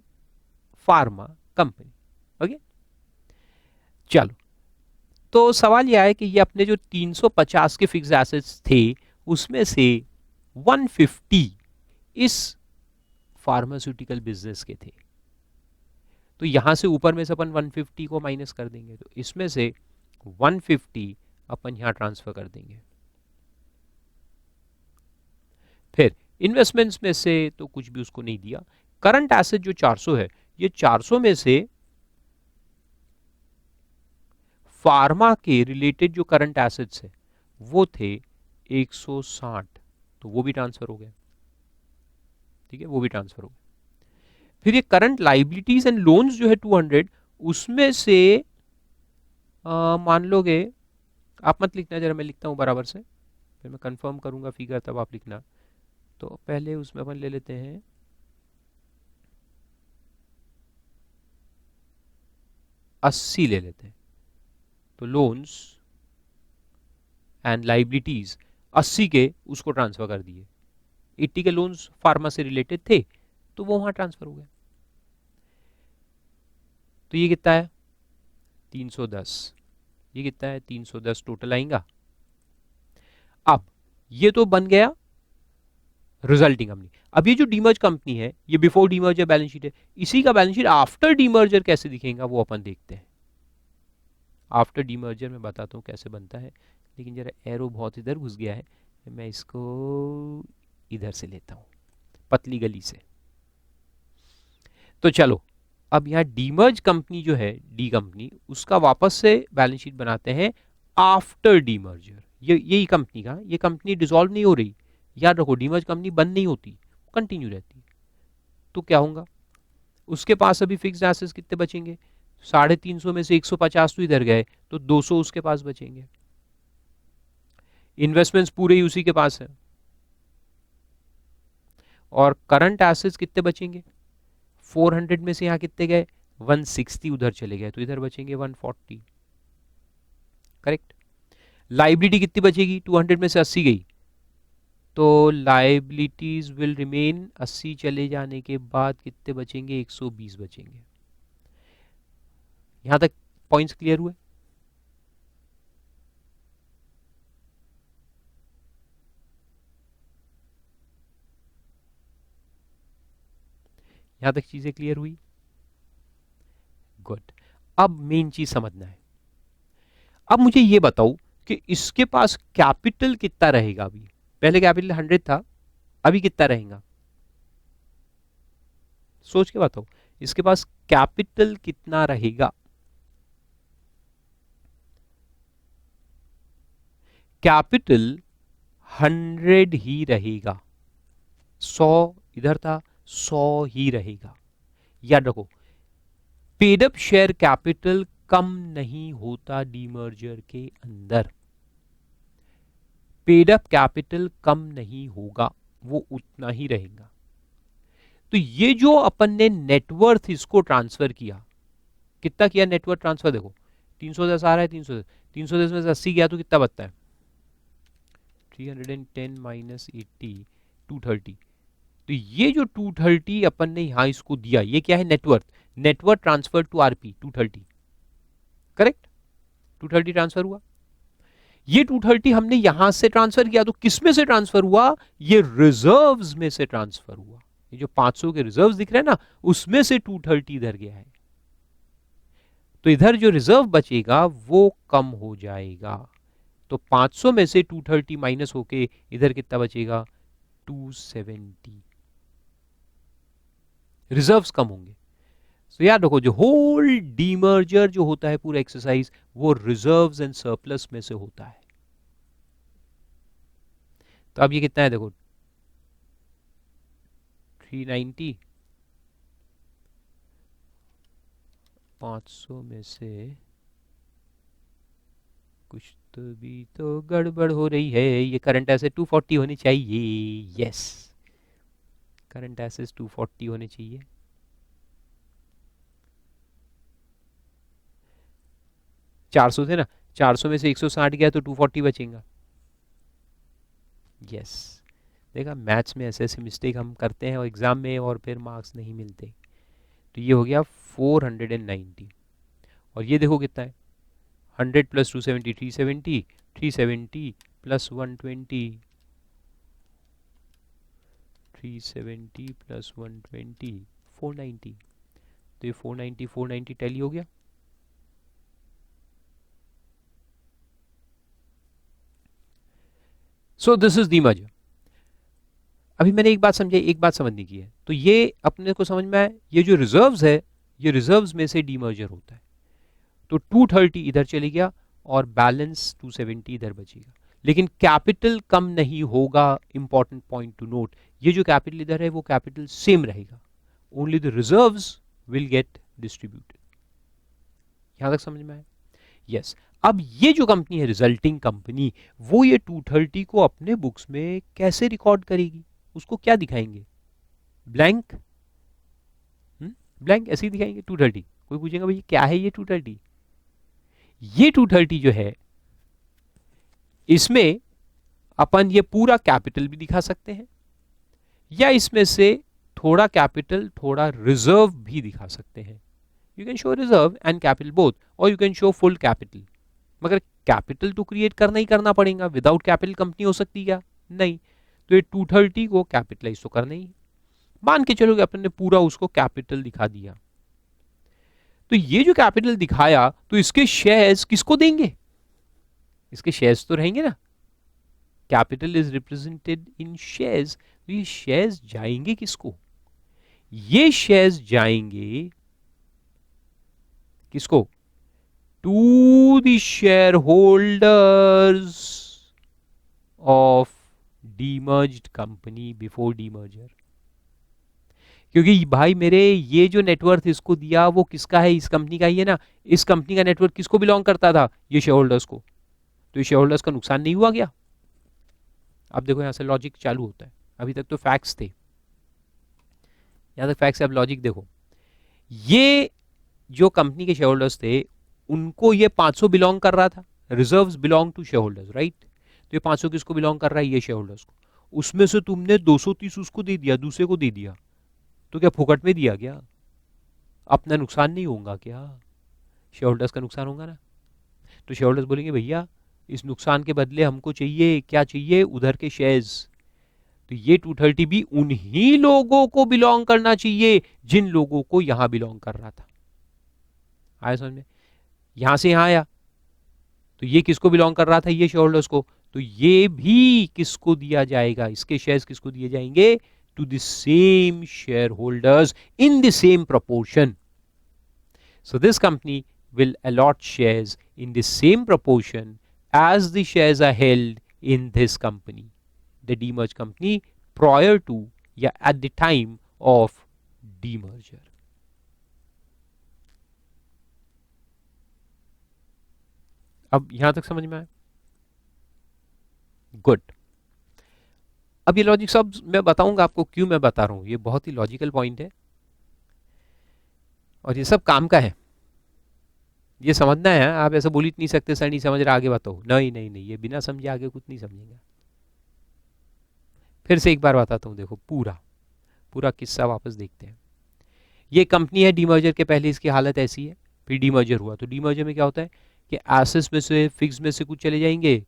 pharma company. Okay, चलो, तो सवाल यह है कि ये अपने जो 350 के फिक्स एसेट्स थे उसमें से 150 इस फार्मास्यूटिकल बिजनेस के थे। तो यहां से ऊपर में से अपन 150 को माइनस कर देंगे, तो इसमें से 150 अपन यहां ट्रांसफर कर देंगे। फिर इन्वेस्टमेंट्स में से तो कुछ भी उसको नहीं दिया। करंट एसेट जो 400 है, ये 400 में से फार्मा के रिलेटेड जो करंट एसेट्स है वो थे 160, तो वो भी ट्रांसफर हो गया, ठीक है, वो भी ट्रांसफर हो गया। फिर ये करंट लाइबिलिटीज एंड लोन्स जो है 200, उसमें से मान लोगे, आप मत लिखना, जरा मैं लिखता हूं बराबर से, फिर मैं कंफर्म करूंगा फिगर, तब आप लिखना। तो पहले उसमें अपन ले लेते हैं 80 ले लेते हैं, तो लोन्स एंड लाइबिलिटीज 80 के उसको ट्रांसफर कर दिए, 80 के लोन्स फार्मा से रिलेटेड थे तो वो वहां ट्रांसफर हो गए। तो ये कितना है 310, ये कितना है 310 टोटल आएगा। अब ये तो बन गया रिजल्टिंग कंपनी। अब ये जो डीमर्ज कंपनी है, ये बिफोर डीमर्जर बैलेंस शीट है, इसी का बैलेंस शीट आफ्टर डीमर्जर कैसे दिखेगा वो अपन देखते हैं। आफ्टर डीमर्जर मैं बताता हूँ कैसे बनता है, लेकिन जरा एरो बहुत इधर घुस गया है, मैं इसको इधर से लेता हूँ, पतली गली से। तो चलो, अब यहाँ डीमर्ज कंपनी जो है, डी कंपनी, उसका वापस से बैलेंस शीट बनाते हैं आफ्टर डीमर्जर। यही कंपनी का, ये कंपनी डिसॉल्व नहीं हो रही, याद रखो, डीमर्ज कंपनी बंद नहीं होती, कंटिन्यू रहती। तो क्या होगा, उसके पास अभी फिक्स्ड एसेट्स कितने बचेंगे, 350 में से 150 तो इधर गए, तो 200 उसके पास बचेंगे। इन्वेस्टमेंट्स पूरे ही उसी के पास है, और करंट एसेट्स कितने बचेंगे, 400 में से यहां कितने गए, 160 उधर चले गए, तो इधर बचेंगे 140, करेक्ट। लाइबिलिटी कितनी बचेगी, 200 में से 80 गई, तो लाइबिलिटीज विल रिमेन, 80 चले जाने के बाद कितने बचेंगे, 120 बचेंगे। यहां तक पॉइंट्स क्लियर हुए। यहां तक चीजें क्लियर हुई, गुड। अब मेन चीज समझना है, अब मुझे ये बताओ कि इसके पास कैपिटल कितना रहेगा। अभी पहले कैपिटल 100 था, अभी कितना रहेगा, सोच के बताओ, इसके पास कैपिटल कितना रहेगा। कैपिटल 100 ही रहेगा, 100 इधर था, 100 ही रहेगा। याद रखो, पेड अप शेयर कैपिटल कम नहीं होता डीमर्जर के अंदर, पेड अप कैपिटल कम नहीं होगा, वो उतना ही रहेगा। तो ये जो अपन ने नेटवर्थ इसको ट्रांसफर किया, कितना किया नेटवर्थ ट्रांसफर, देखो 310 आ रहा है, 310 में से 80 गया तो कितना बचता है, 310 माइनस 80, 230। तो ये जो 230 अपन ने यहां इसको दिया, ये क्या है, net worth, net worth transfer to RP 230, correct, 230 transfer हुआ। ये 230 हमने यहां से ट्रांसफर किया, तो किस में से ट्रांसफर हुआ, ये रिजर्व्स में से ट्रांसफर हुआ। ये जो 500 के रिजर्व्स दिख रहे हैं ना, उसमें से 230 इधर गया है, तो इधर जो रिजर्व बचेगा वो कम हो जाएगा, तो 500 में से 230 माइनस होके इधर कितना बचेगा, 270। रिजर्व्स कम होंगे। तो याद रखो, जो होल डीमर्जर जो होता है पूरा एक्सरसाइज, वो रिजर्व्स एंड सरप्लस में से होता है। तो अब ये कितना है देखो, 390, 500 में से कुछ तो भी तो गड़बड़ हो रही है, ये करंट एसेट 240 होनी चाहिए। यस, करंट एसेट्स 240 होने चाहिए। चार सौ थे ना, 400 में से 160 गया तो 240 बचेगा। यस, देखा, मैथ्स में ऐसे ऐसे मिस्टेक हम करते हैं और एग्जाम में, और फिर मार्क्स नहीं मिलते। तो ये हो गया 490, और ये देखो कितना है, 100 प्लस 270 370, 370 प्लस 120, 370 प्लस 120 490। तो ये 490 490 टैली हो गया। सो दिस इज डीमर्जर। अभी मैंने एक बात समझी, एक बात समझने की है, तो ये अपने को समझ में आया, ये जो रिजर्व्स है, ये रिजर्व्स में से डीमर्जर होता है। तो 230 इधर चले गया और बैलेंस 270 इधर बचेगा, लेकिन कैपिटल कम नहीं होगा। इंपॉर्टेंट पॉइंट टू नोट, ये जो कैपिटल इधर है वो कैपिटल सेम रहेगा, only the reserves will get distributed. यहां तक समझ में आया? यस। अब ये जो कंपनी है रिजल्टिंग कंपनी, वो ये 230 को अपने बुक्स में कैसे रिकॉर्ड करेगी, उसको क्या दिखाएंगे, ब्लैंक, ब्लैंक ऐसे ही दिखाएंगे 230। कोई पूछेगा भाई क्या है ये 230? ये 230 जो है, इसमें अपन ये पूरा कैपिटल भी दिखा सकते हैं, या इसमें से थोड़ा कैपिटल थोड़ा रिजर्व भी दिखा सकते हैं। You can show reserve and capital both, और you can show full capital. मगर कैपिटल तो क्रिएट करना ही करना पड़ेगा, विदाउट कैपिटल कंपनी हो सकती क्या? नहीं। तो ये 230 को कैपिटलाइज तो करना ही, मान के चलोगे अपन ने पूरा उसको कैपिटल दिखा दिया। तो ये जो कैपिटल दिखाया, तो इसके शेयर्स किसको देंगे? इसके शेयर्स तो रहेंगे ना, capital is represented in shares. तो ये शेयर्स जाएंगे किसको? ये शेयर्स जाएंगे किसको? To the share holders of demerged company before demerger. क्योंकि भाई मेरे, ये जो नेटवर्थ इसको दिया वो किसका है? इस कंपनी का ही है ना। इस कंपनी का नेटवर्थ किसको बिलोंग करता था? ये शेयर होल्डर्स को। तो ये शेयर होल्डर्स का नुकसान नहीं हुआ क्या? अब देखो यहां से लॉजिक चालू होता है। अभी तक तो फैक्ट्स थे, यहां तक फैक्ट्स, अब लॉजिक देखो। ये जो कंपनी के शेयर होल्डर्स थे, उनको ये 500 बिलोंग कर रहा था, reserves belong to share holders, right? तो ये 500 किसको बिलोंग कर रहा है? ये शेयर होल्डर्स को। उसमें से तुमने 230 उसको दे दिया, दूसरे को दे दिया, तो क्या फुकट में दिया क्या? अपना नुकसान नहीं होगा क्या? शेयर होल्डर्स का नुकसान होगा ना। तो शेयर होल्डर्स बोलेंगे भैया इस नुकसान के बदले हमको चाहिए, क्या चाहिए? उधर के शेयर्स। तो ये 230 भी उन्हीं लोगों को बिलोंग करना चाहिए जिन लोगों को यहां बिलोंग कर रहा था। आया समझ में? यहां से यहां आया, तो ये किसको बिलोंग कर रहा था? ये शेयर होल्डर्स को। तो ये भी किसको दिया जाएगा? इसके शेयर्स किसको दिए जाएंगे? To the same share holders in the same proportion. So this company will allot shares in the same proportion as the shares are held in this company, the demerged company, prior to या at the time of demerger. अब यहां तक समझ में आया? Good. अब ये logic सब मैं बताऊंगा आपको, क्यों मैं बता रहा हूं, ये बहुत ही लॉजिकल पॉइंट है और ये सब काम का है, ये समझना है। आप ऐसा बोल ही नहीं सकते सर नहीं समझ रहा आगे बताओ, नहीं नहीं नहीं, ये बिना समझे आगे कुछ नहीं समझेगा। फिर से एक बार बताता हूं, देखो पूरा पूरा किस्सा वापस देखते हैं। ये कंपनी है, डीमर्जर के पहले इसकी हालत ऐसी है, फिर डीमर्जर हुआ। तो डीमर्जर में क्या होता है कि एसेट्स में से, फिक्स में से कुछ चले जाएंगे,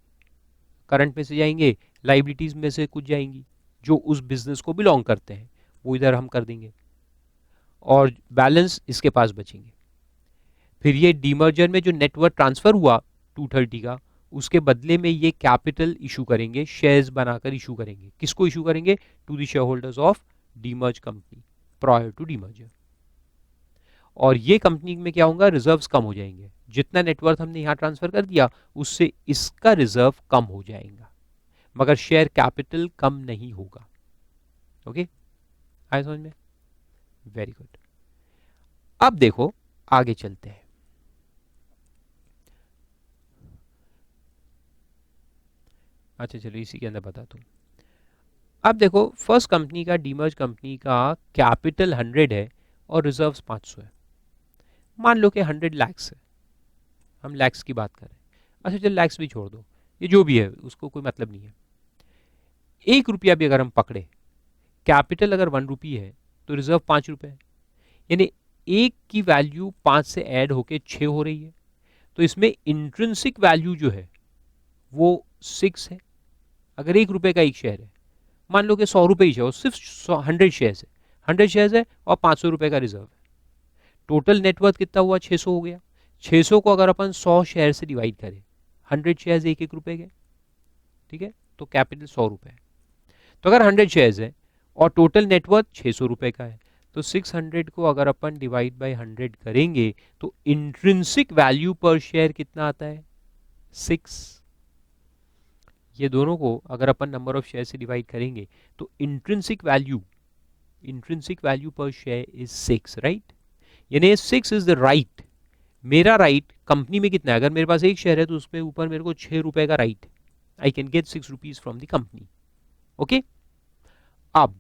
करंट में से जाएंगे, लाइबिलिटीज में से कुछ जाएंगी जो उस बिजनेस को बिलोंग करते हैं, वो इधर हम कर देंगे, और बैलेंस इसके पास बचेंगे। फिर ये डीमर्जर में जो नेटवर्क ट्रांसफर हुआ 230 का, उसके बदले में ये कैपिटल इशू करेंगे, शेयर्स बनाकर इशू करेंगे। किसको इशू करेंगे? To the share holders of demerge company prior to demerger. और ये कंपनी में क्या होगा? रिजर्व्स कम हो जाएंगे। जितना नेटवर्थ हमने यहां ट्रांसफर कर दिया उससे इसका रिजर्व कम हो जाएगा, मगर शेयर कैपिटल कम नहीं होगा। ओके, आया समझ में? Very good. अब देखो आगे चलते हैं। अच्छा चलो इसी के अंदर बताता हूं। अब देखो फर्स्ट कंपनी का, डीमर्ज कंपनी का कैपिटल 100 है और रिजर्व्स 500 है। मान लो कि 100 लैक्स है, हम लैक्स की बात कर रहे हैं। अच्छा चलो लैक्स भी छोड़ दो, ये जो भी है उसको कोई मतलब नहीं है। 1 रुपया भी अगर हम पकड़े, कैपिटल अगर 1 रुपी है तो रिजर्व 5 रुपये है, यानी 1 की वैल्यू 5 से ऐड होके 6 हो रही है। तो इसमें इंट्रिंसिक वैल्यू जो है वो 6 है। अगर 1 रुपये का एक शेयर है, मान लो कि 100 रुपये ही है, सिर्फ 100 शेयर्स है, 100 शेयर्स है और 500 रुपये का रिजर्व है। टोटल नेटवर्थ कितना हुआ? 600 हो गया। 600 को अगर अपन 100 शेयर से डिवाइड करें, 100 शेयर्स 1-1 रुपये के, ठीक है, तो कैपिटल 100 रुपये है। तो अगर 100 शेयर्स है और टोटल नेटवर्थ 600 रुपये का है, तो 600 को अगर अपन डिवाइड बाय 100 करेंगे तो इंट्रिंसिक वैल्यू पर शेयर कितना आता है? 6। ये दोनों को अगर अपन नंबर ऑफ शेयर से डिवाइड करेंगे तो इंट्रिंसिक वैल्यू पर शेयर इज 6, राइट? यानी 6 इज द राइट। मेरा राइट कंपनी में कितना है? अगर मेरे पास एक शेयर है तो उसमें ऊपर मेरे को 6 रुपए का right, I can get 6 rupees from the company. Okay, अब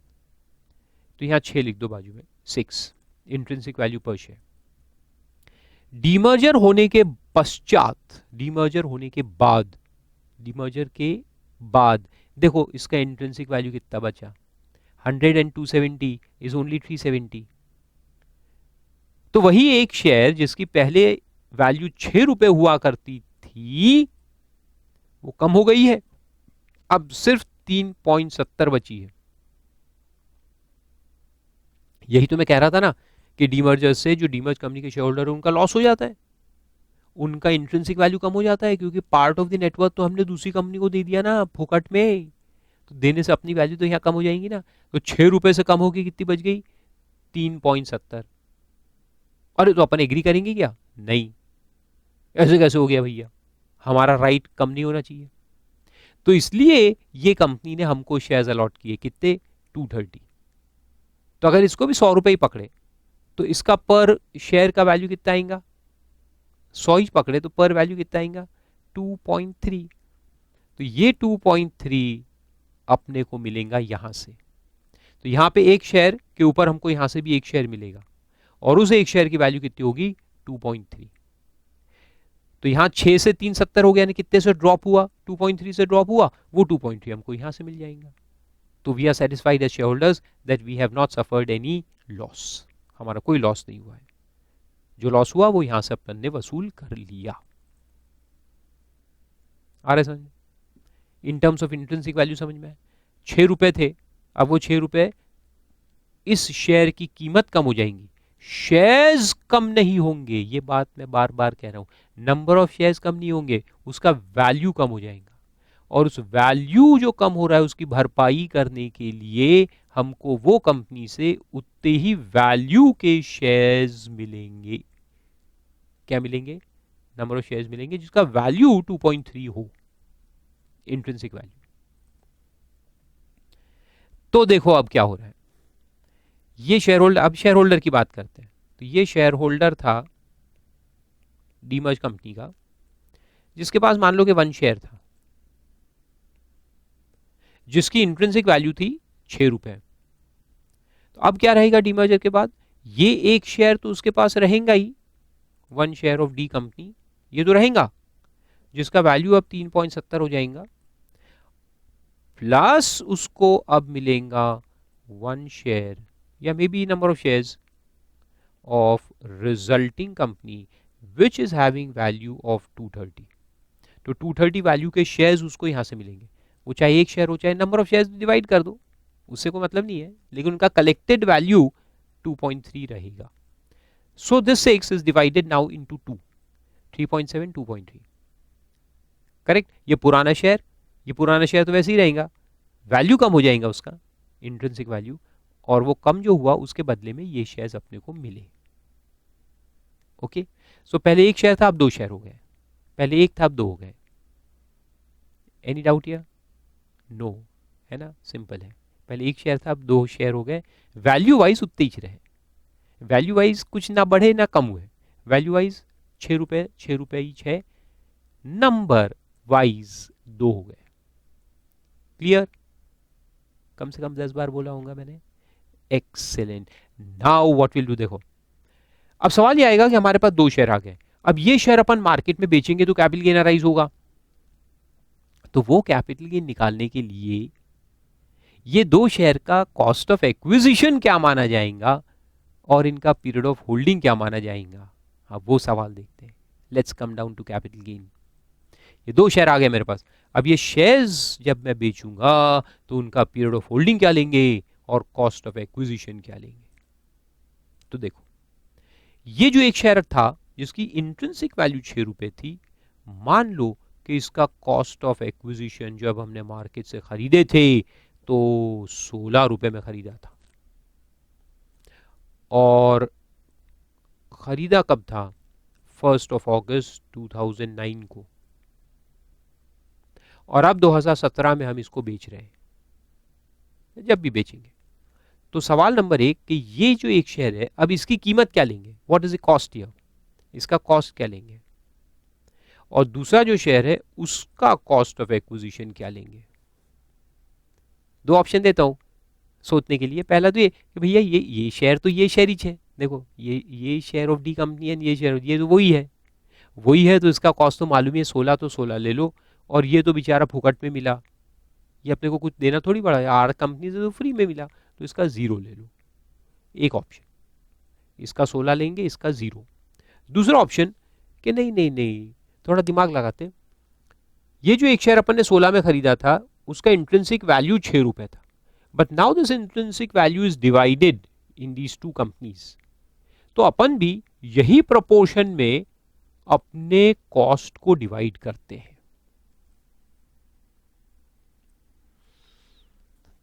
तो यहां 6 लिख दो बाजू में, 6 इंट्रिंसिक वैल्यू पर शेयर। डीमर्जर होने के पश्चात, डीमर्जर के बाद देखो इसका इंट्रिंसिक वैल्यू कितना बचा? 100 एंड 270 इज ओनली 370। तो वही एक शेयर जिसकी पहले वैल्यू 6 रुपए हुआ करती थी वो कम हो गई है, अब सिर्फ 3.70 बची है। यही तो मैं कह रहा था ना कि डीमर्जर से जो डीमर्ज कंपनी के शेयर होल्डर है उनका लॉस हो जाता है, उनका इंट्रिंसिक वैल्यू कम हो जाता है, क्योंकि पार्ट ऑफ द नेटवर्क तो हमने दूसरी कंपनी को दे दिया ना फुकट में, तो देने से अपनी वैल्यू तो यहां कम हो जाएंगी ना। तो 6 रुपए से कम होगी, कितनी बच गई? 3.70। अरे तो अपन एग्री करेंगे क्या? नहीं, ऐसे कैसे हो गया भैया, हमारा राइट कम नहीं होना चाहिए। तो इसलिए ये कंपनी ने हमको शेयर्स अलॉट किए, कितने? 230। तो अगर इसको भी 100 रुपए ही पकड़े तो इसका पर शेयर का वैल्यू कितना आएगा? 100 ही पकड़े तो पर वैल्यू कितना आएगा? 2.3। तो ये 2.3 अपने को मिलेगा यहां से। तो यहां पे एक शेयर के ऊपर हमको यहां से भी एक शेयर मिलेगा, और उस एक शेयर की वैल्यू कितनी होगी? 2.3। तो यहां 6 से 370 हो गया, यानी कितने से ड्रॉप हुआ? 2.3 से ड्रॉप हुआ, वो 2.3 हमको यहां से मिल जाएगा। तो we are satisfied as share holders that we have not suffered any loss, हमारा कोई लॉस नहीं हुआ है। जो लॉस हुआ वो यहां से अपन ने वसूल कर लिया। आ रहे समझ? In terms of intrinsic value समझ में? 6 रुपए थे, अब वो 6 रुपए इस शेयर की कीमत कम हो जाएंगी, शेयर्स कम नहीं होंगे। ये बात मैं बार बार कह रहा हूं, नंबर ऑफ शेयर्स कम नहीं होंगे, उसका वैल्यू कम हो जाएगा। और उस वैल्यू जो कम हो रहा है उसकी भरपाई करने के लिए हमको वो कंपनी से उतने ही वैल्यू के शेयर्स मिलेंगे। क्या मिलेंगे? नंबर ऑफ शेयर्स मिलेंगे जिसका वैल्यू 2.3 हो, इंट्रिंसिक वैल्यू। तो देखो अब क्या हो रहा है, ये शेयर होल्डर, अब शेयर होल्डर की बात करते हैं। तो ये शेयर होल्डर था डीमर्ज कंपनी का, जिसके पास मान लो कि 1 शेयर था, जिसकी इंट्रिंसिक वैल्यू थी 6 रुपए। तो अब क्या रहेगा डीमर्जर के बाद? ये एक शेयर तो उसके पास रहेगा ही, 1 शेयर ऑफ डी कंपनी, ये तो रहेगा, जिसका वैल्यू अब 3.70 हो जाएगा, प्लस उसको अब मिलेगा 1 शेयर या may be number of shares of resulting company which is having value of 230। तो 230 वैल्यू के शेयर्स उसको यहां से मिलेंगे, वो चाहे एक शेयर हो चाहे नंबर ऑफ शेयर्स डिवाइड कर दो, उससे कोई मतलब नहीं है, लेकिन उनका कलेक्टेड वैल्यू 2.3 रहेगा। So this 6 is divided now into 2, 3.7, 2.3। Correct. ये पुराना शेयर तो वैसे ही रहेगा, वैल्यू कम हो जाएगा उसका, इंट्रिंसिक वैल्यू, और वो कम जो हुआ उसके बदले में ये शेयर्स अपने को मिले। ओके, सो पहले एक शेयर था, अब दो शेयर हो गए, पहले एक था अब दो हो गए। Any doubt here? नो, है ना, सिंपल है। पहले एक शेयर था, अब दो शेयर हो गए। वैल्यू वाइज उतने ही रहे, वैल्यू वाइज कुछ ना बढ़े ना कम हुए, वैल्यू वाइज 6 रुपए 6 रुपए ही 6, नंबर वाइज 2 हो गए। क्लियर? कम से कम 10 बार बोला होगा मैंने। Excellent. Now what will do, देखो अब सवाल ये आएगा कि हमारे पास दो शेयर आ गए, अब ये शेयर अपन मार्केट में बेचेंगे तो कैपिटल गेन अराइज होगा। तो वो कैपिटल गेन निकालने के लिए ये दो शेयर का कॉस्ट ऑफ एक्विजिशन क्या माना जाएगा और इनका पीरियड ऑफ होल्डिंग क्या माना जाएगा, अब वो सवाल देखते हैं। Let's come down to capital gain. ये दो शेयर आ गए मेरे पास, अब ये शेयर्स जब मैं बेचूंगा तो उनका पीरियड ऑफ होल्डिंग क्या लेंगे और कॉस्ट ऑफ एक्विजिशन क्या लेंगे। तो देखो, ये जो एक शेयर था जिसकी इंट्रिंसिक वैल्यू 6 रुपए थी, मान लो कि इसका कॉस्ट ऑफ एक्विजिशन जब हमने मार्केट से खरीदे थे तो 16 रुपए में खरीदा था, और खरीदा कब था? 1 अगस्त 2009 को, और अब 2017 में हम इसको बेच रहे हैं, जब भी बेचेंगे। तो सवाल नंबर एक कि ये जो एक शेयर है अब इसकी कीमत क्या लेंगे, what is the cost here, इसका कॉस्ट क्या लेंगे, और दूसरा जो शेयर है उसका कॉस्ट ऑफ एक्विजिशन क्या लेंगे। दो ऑप्शन देता हूं सोचने के लिए। पहला तो ये कि भैया ये शेयर तो ये शेयर ही है, देखो ये शेयर ऑफ डी कंपनी है, ये तो वही है तो इसका कॉस्ट तो मालूम ही है, 16 तो 16 ले लो, और ये तो बेचारा फुकट में मिला, ये अपने को कुछ देना थोड़ी पड़ा है, आर कंपनी से तो फ्री में मिला, तो इसका 0 ले लो, एक ऑप्शन। इसका 16 लेंगे, इसका 0। दूसरा ऑप्शन कि नहीं नहीं नहीं, थोड़ा दिमाग लगाते, ये जो एक शेयर अपन ने 16 में खरीदा था उसका इंट्रिंसिक वैल्यू 6 रुपए था, but now this intrinsic value is divided in these two companies, तो अपन भी यही प्रोपोर्शन में अपने कॉस्ट को डिवाइड करते हैं।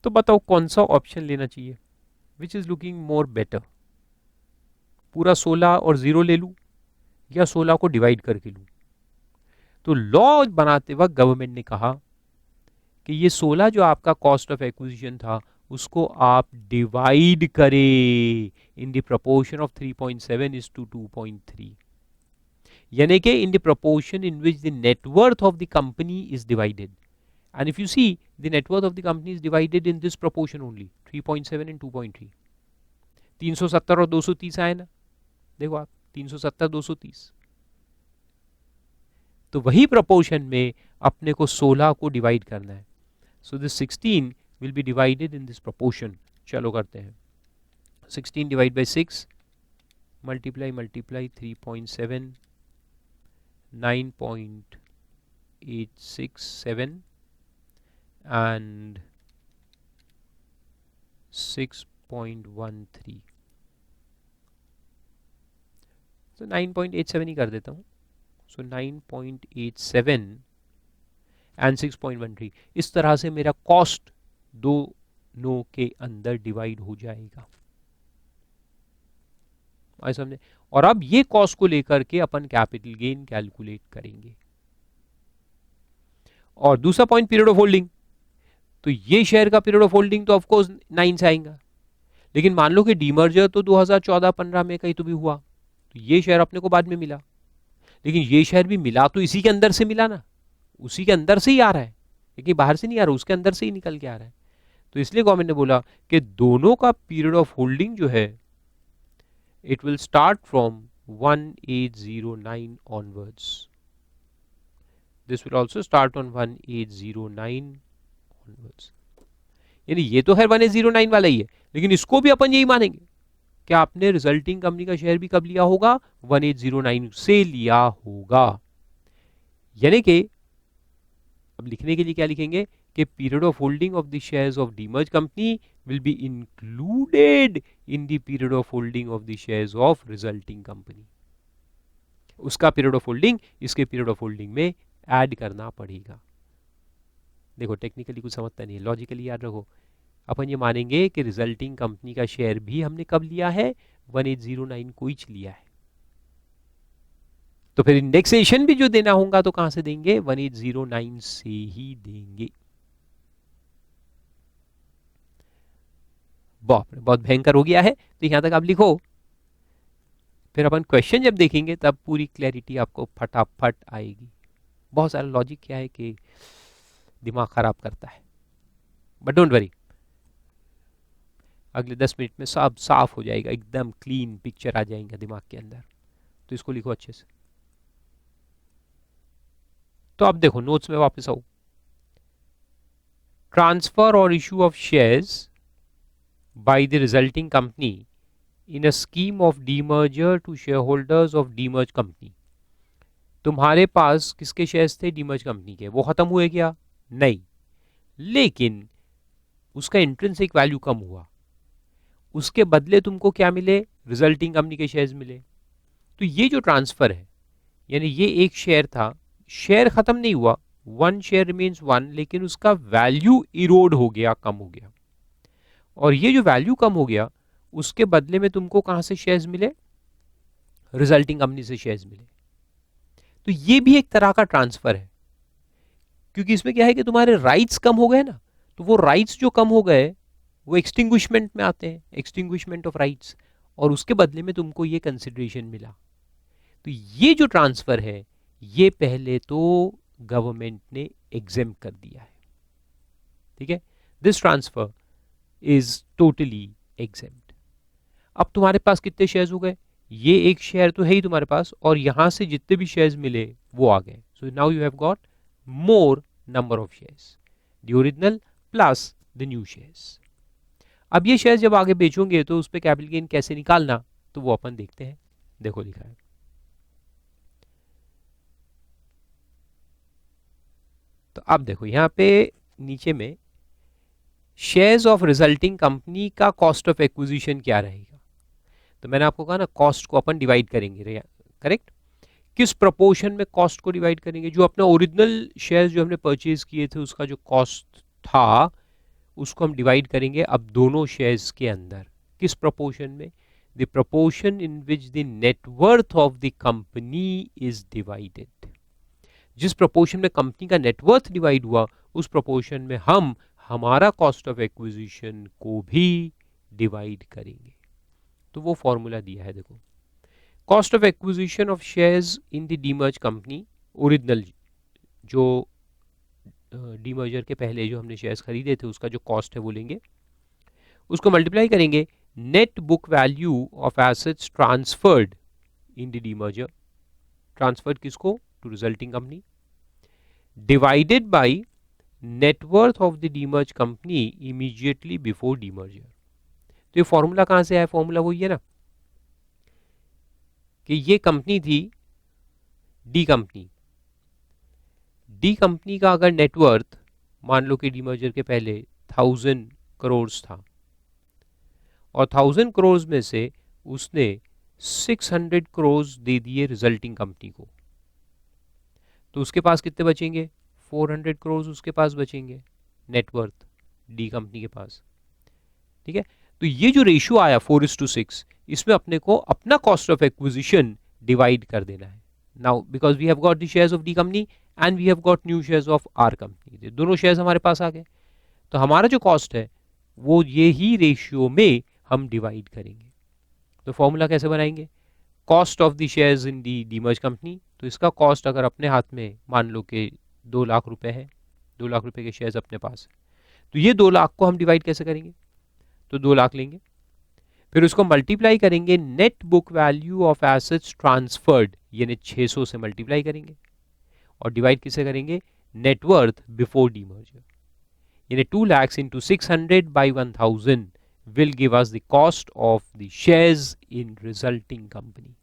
तो बताओ कौन सा ऑप्शन लेना चाहिए, which is looking more better, पूरा 16 और 0 ले लूं या 16 को डिवाइड करके लूं। तो लॉ बनाते वक्त गवर्नमेंट ने कहा कि ये 16 जो आपका कॉस्ट ऑफ एक्विजिशन था उसको आप डिवाइड करें in the proportion of 3.7 is to 2.3, यानी कि in the proportion in which the net worth of the company is divided, and if you see the net worth of the company is divided in this proportion only, 3.7 and 2.3। 370 और 230 आए ना, देखो आप 370 230, तो वही proportion में अपने को 16 को डिवाइड करना है। So this 16 will be divided in this proportion. चलो करते हैं, 16 डिवाइड बाई 6 मल्टीप्लाई 3.7 9.867 and 6.13, तो 9.87 ही कर देता हूं। सो 9.87 एंड 6.13, इस तरह से मेरा कॉस्ट दोनों के अंदर डिवाइड हो जाएगा, आई समझे। और अब ये कॉस्ट को लेकर के अपन कैपिटल गेन कैलकुलेट करेंगे। और दूसरा पॉइंट पीरियड ऑफ होल्डिंग, तो ये शेयर का पीरियड ऑफ होल्डिंग तो ऑफ कोर्स 9 से आएगा, लेकिन मान लो कि डीमर्जर तो 2014-15 में कहीं तो भी हुआ, तो ये शेयर अपने को बाद में मिला, लेकिन ये शेयर भी मिला तो इसी के अंदर से मिला ना, उसी के अंदर से ही आ रहा है, लेकिन बाहर से नहीं आ रहा, उसके अंदर से ही निकल के आ रहा है। तो इसलिए गवर्नमेंट ने बोला कि दोनों का पीरियड ऑफ होल्डिंग जो है it will start from 1809 onwards, this will also start on 1809 onwards, यानी ये तो है 1809 वाला ही है, लेकिन इसको भी अपन यही मानेंगे कि आपने रिजल्टिंग कंपनी का शेयर भी कब लिया होगा, 1809 से लिया होगा। यानी कि अब लिखने के लिए क्या लिखेंगे कि period of holding of the shares of demerge company will be included in the period of holding of the shares of resulting company, उसका पीरियड ऑफ होल्डिंग इसके पीरियड ऑफ होल्डिंग में ऐड करना पड़ेगा। देखो टेक्निकली कुछ समझता नहीं है, लॉजिकली याद रखो। अपन ये मानेंगे कि रिजल्टिंग कंपनी का शेयर भी हमने कब लिया है, 1809 को ही लिया है। तो फिर इंडेक्सेशन भी जो देना होगा तो कहां से देंगे, 1809 से ही देंगे। बाप रे, बहुत भयंकर हो गया है। तो यहां तक आप लिखो, फिर अपन क्वेश्चन जब देखेंगे तब पूरी क्लैरिटी आपको फटाफट आएगी। बहुत सारा लॉजिक क्या है कि दिमाग खराब करता है, बट डोंट वरी, अगले 10 मिनट में सब साफ हो जाएगा, एकदम क्लीन पिक्चर आ जाएगा दिमाग के अंदर। तो इसको लिखो अच्छे से। तो अब देखो नोट्स में वापस आओ। ट्रांसफर और issue of shares by the resulting company in a scheme of demerger to shareholders of demerged company। तुम्हारे पास किसके शेयर्स थे, डीमर्ज कंपनी के, वो खत्म हुए क्या, नहीं, लेकिन उसका इंट्रिंसिक वैल्यू कम हुआ, उसके बदले तुमको क्या मिले, रिजल्टिंग कंपनी के शेयर्स मिले। तो ये जो ट्रांसफर है, यानी ये एक शेयर था, शेयर खत्म नहीं हुआ, वन शेयर रिमेन्स वन, लेकिन उसका वैल्यू इरोड हो गया, कम हो गया। और ये जो वैल्यू कम हो गया, उसके बदले में तुमको कहां से शेयर्स मिले, रिजल्टिंग कंपनी से शेयर्स मिले। तो ये भी एक तरह का ट्रांसफर है, क्योंकि इसमें क्या है कि तुम्हारे राइट्स कम हो गए ना, तो वो राइट्स जो कम हो गए वो एक्सटिंग्विशमेंट में आते हैं, एक्सटिंग्विशमेंट ऑफ राइट्स, और उसके बदले में तुमको ये कंसिडरेशन मिला। तो ये जो ट्रांसफर है, ये पहले तो गवर्नमेंट ने एग्जेम्प्ट कर दिया है, ठीक है, this transfer is totally exempt. अब तुम्हारे पास कितने शेयर्स हो गए, ये एक शेयर तो है ही तुम्हारे पास, और यहां से जितने भी शेयर्स मिले वो आ गए। So now you have got more number of shares, the original plus the new shares. अब ये शेयर्स जब आगे बेचोगे तो उस पर कैपिटल गेन कैसे निकालना, तो वो अपन देखते हैं। देखो लिखा है, तो अब देखो यहां पे नीचे में शेयर्स ऑफ रिजल्टिंग कंपनी का कॉस्ट ऑफ एक्विजिशन क्या रहेगा। तो मैंने आपको कहा ना, कॉस्ट को अपन डिवाइड करेंगे, करेक्ट। किस प्रोपोर्शन में कॉस्ट को डिवाइड करेंगे, जो अपने ओरिजिनल शेयर्स जो हमने परचेज किए थे उसका जो कॉस्ट था उसको हम डिवाइड करेंगे अब दोनों शेयर्स के अंदर। किस प्रोपोर्शन में, the proportion in which the net worth of the company is divided. जिस प्रोपोर्शन में कंपनी का नेटवर्थ डिवाइड हुआ, उस प्रोपोर्शन में हम हमारा कॉस्ट ऑफ एक्विजिशन को भी डिवाइड करेंगे। तो वो फॉर्मूला दिया है, देखो, cost of acquisition of shares in the demerge company, original जो डीमर्जर के पहले जो हमने शेयर्स खरीदे थे उसका जो कॉस्ट है वो लेंगे, उसको मल्टीप्लाई करेंगे net book value of assets transferred in the demerger, transferred किसको, to resulting company, divided by net worth of the demerge company immediately before demerger. तो ये फॉर्मूला कहां से आया, फॉर्मूला वही है ना कि ये कंपनी थी डी कंपनी, डी कंपनी का अगर नेटवर्थ मान लो कि डीमर्जर के पहले 1000 करोड़ था, और 1000 करोड़ में से उसने 600 करोड़ दे दिए रिजल्टिंग कंपनी को, तो उसके पास कितने बचेंगे, 400 करोड़ उसके पास बचेंगे नेटवर्थ डी कंपनी के पास, ठीक है। तो ये जो रेशियो आया 4:6, इसमें अपने को अपना कॉस्ट ऑफ एक्विजिशन डिवाइड कर देना है। Now because we have got the shares of D company and we have got new shares of R company, दोनों शेयर्स हमारे पास आ गए, तो हमारा जो कॉस्ट है वो ये ही रेशियो में हम डिवाइड करेंगे। तो फॉर्मूला कैसे बनाएंगे, cost of the shares in the demerge company, तो इसका कॉस्ट अगर अपने हाथ में मान लो कि 2 लाख रुपए है, 2 लाख रुपए के शेयर्स अपने पास है, तो ये 2 लाख को हम डिवाइड कैसे करेंगे, तो 2 लाख लेंगे, फिर उसको मल्टीप्लाई करेंगे net book value of assets transferred, यानी 600 से मल्टीप्लाई करेंगे, और डिवाइड किसे करेंगे, नेटवर्थ बिफोर डीमर्जर, यानी 2 lakhs into 600 by 1000 will give us the cost of the shares in resulting company।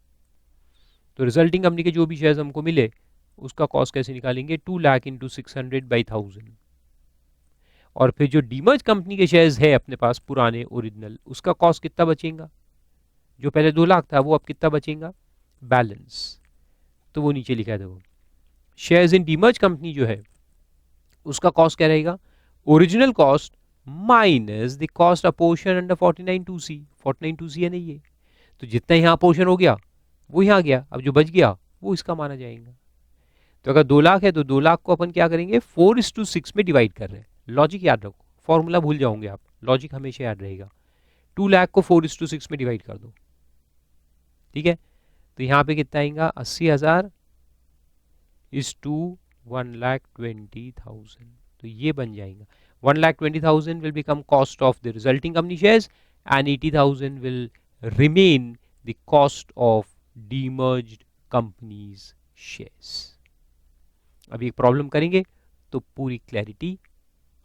तो रिजल्टिंग कंपनी के जो भी शेयर्स हमको मिले उसका कॉस्ट कैसे निकालेंगे, 2 लाख into 600 by 1000, और फिर जो डीमर्ज कंपनी के शेयर्स है अपने पास पुराने ओरिजिनल, उसका कॉस्ट कितना बचेगा, जो पहले 2 लाख था वो अब कितना बचेगा, बैलेंस। तो वो नीचे लिखा है देखो, शेयर्स इन डीमर्ज कंपनी जो है उसका कॉस्ट क्या रहेगा, original cost minus the cost apportion under 49(2)(c). 49(2)(c) है नहीं ये, तो जितना यहाँ अपोर्शन हो गया वो यहाँ गया, अब जो बच गया वो इसका माना जाएगा। तो अगर 2 लाख है तो 2 लाख को अपन क्या करेंगे, 4:6 में डिवाइड कर रहे हैं। लॉजिक याद रखो, फॉर्मूला भूल जाओगे आप, लॉजिक हमेशा याद रहेगा। 2 लाख को 4:6 में डिवाइड कर दो, ठीक है। तो यहाँ पे कितना आएगा, 80,000 इज टू 1,20,000, तो ये बन जाएगा 1,20,000 will become cost of the resulting company shares and 80,000 will remain the cost of demerged companies shares। अभी एक प्रॉब्लम करेंगे तो पूरी क्लैरिटी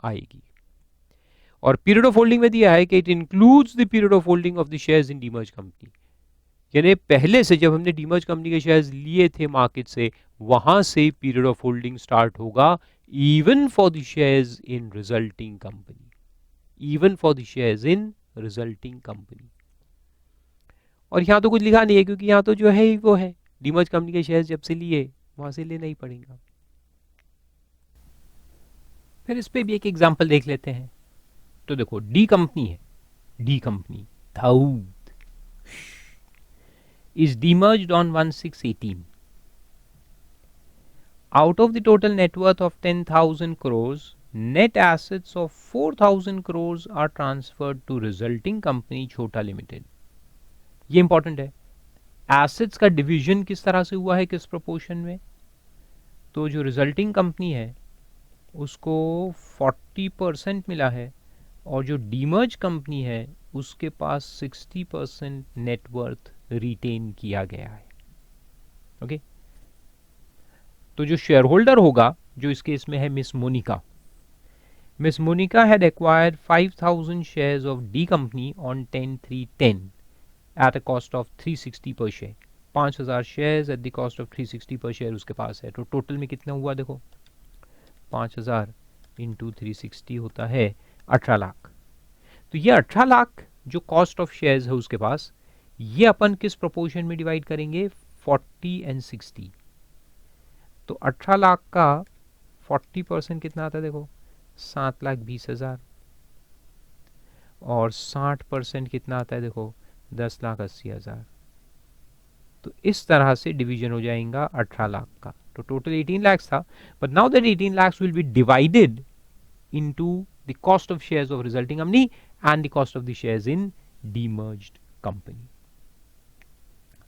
आएगी। और पीरियड ऑफ होल्डिंग में दिया है कि it includes the period of holding of the shares in demerge company, यानी पहले से जब हमने डीमर्ज कंपनी के शेयर्स लिए थे मार्केट से, वहां से पीरियड ऑफ होल्डिंग स्टार्ट होगा even for the shares in resulting company, even for the shares in resulting company. और यहां तो कुछ लिखा नहीं है क्योंकि यहां तो जो है वो है डीमर्ज कंपनी के शेयर्स जब से लिए वहां से लेना ही पड़ेगा। फिर इस पे भी एक एग्जांपल देख लेते हैं। तो देखो डी कंपनी है, डी कंपनी दाऊद is demerged on 1/6/18. Out of the total net worth of 10,000 crores, net assets of 4,000 crores are transferred to resulting company छोटा लिमिटेड। ये इंपॉर्टेंट है, एसेट्स का डिवीजन किस तरह से हुआ है, किस प्रोपोर्शन में। तो जो रिजल्टिंग कंपनी है उसको 40% मिला है और जो डीमर्ज कंपनी है उसके पास 60% नेटवर्थ रिटेन किया गया है। ओके, तो जो शेयर होल्डर होगा, जो इस केस में है Miss Monica, Miss Monica had acquired 5,000 shares of D company on 10/3/10 at a cost of 360 per share. 5,000 shares at the cost of 360 per share उसके पास है। तो टोटल में कितना हुआ देखो, 5,000 इंटू 360 होता है 18 लाख। तो ये 18 लाख जो कॉस्ट ऑफ शेयर्स है उसके पास, ये अपन किस प्रोपोर्शन में डिवाइड करेंगे, 40 और 60। तो 18 लाख का 40% कितना आता है देखो, 7,20,000 और 60% कितना आता है देखो, 10,80,000। तो इस तरह से डिवीजन हो जाएगा 18 लाख का। तो टोटल 18 लाख था, but now that 18 lakh will be divided into the cost of shares of resulting company and the cost of the shares in demerged company.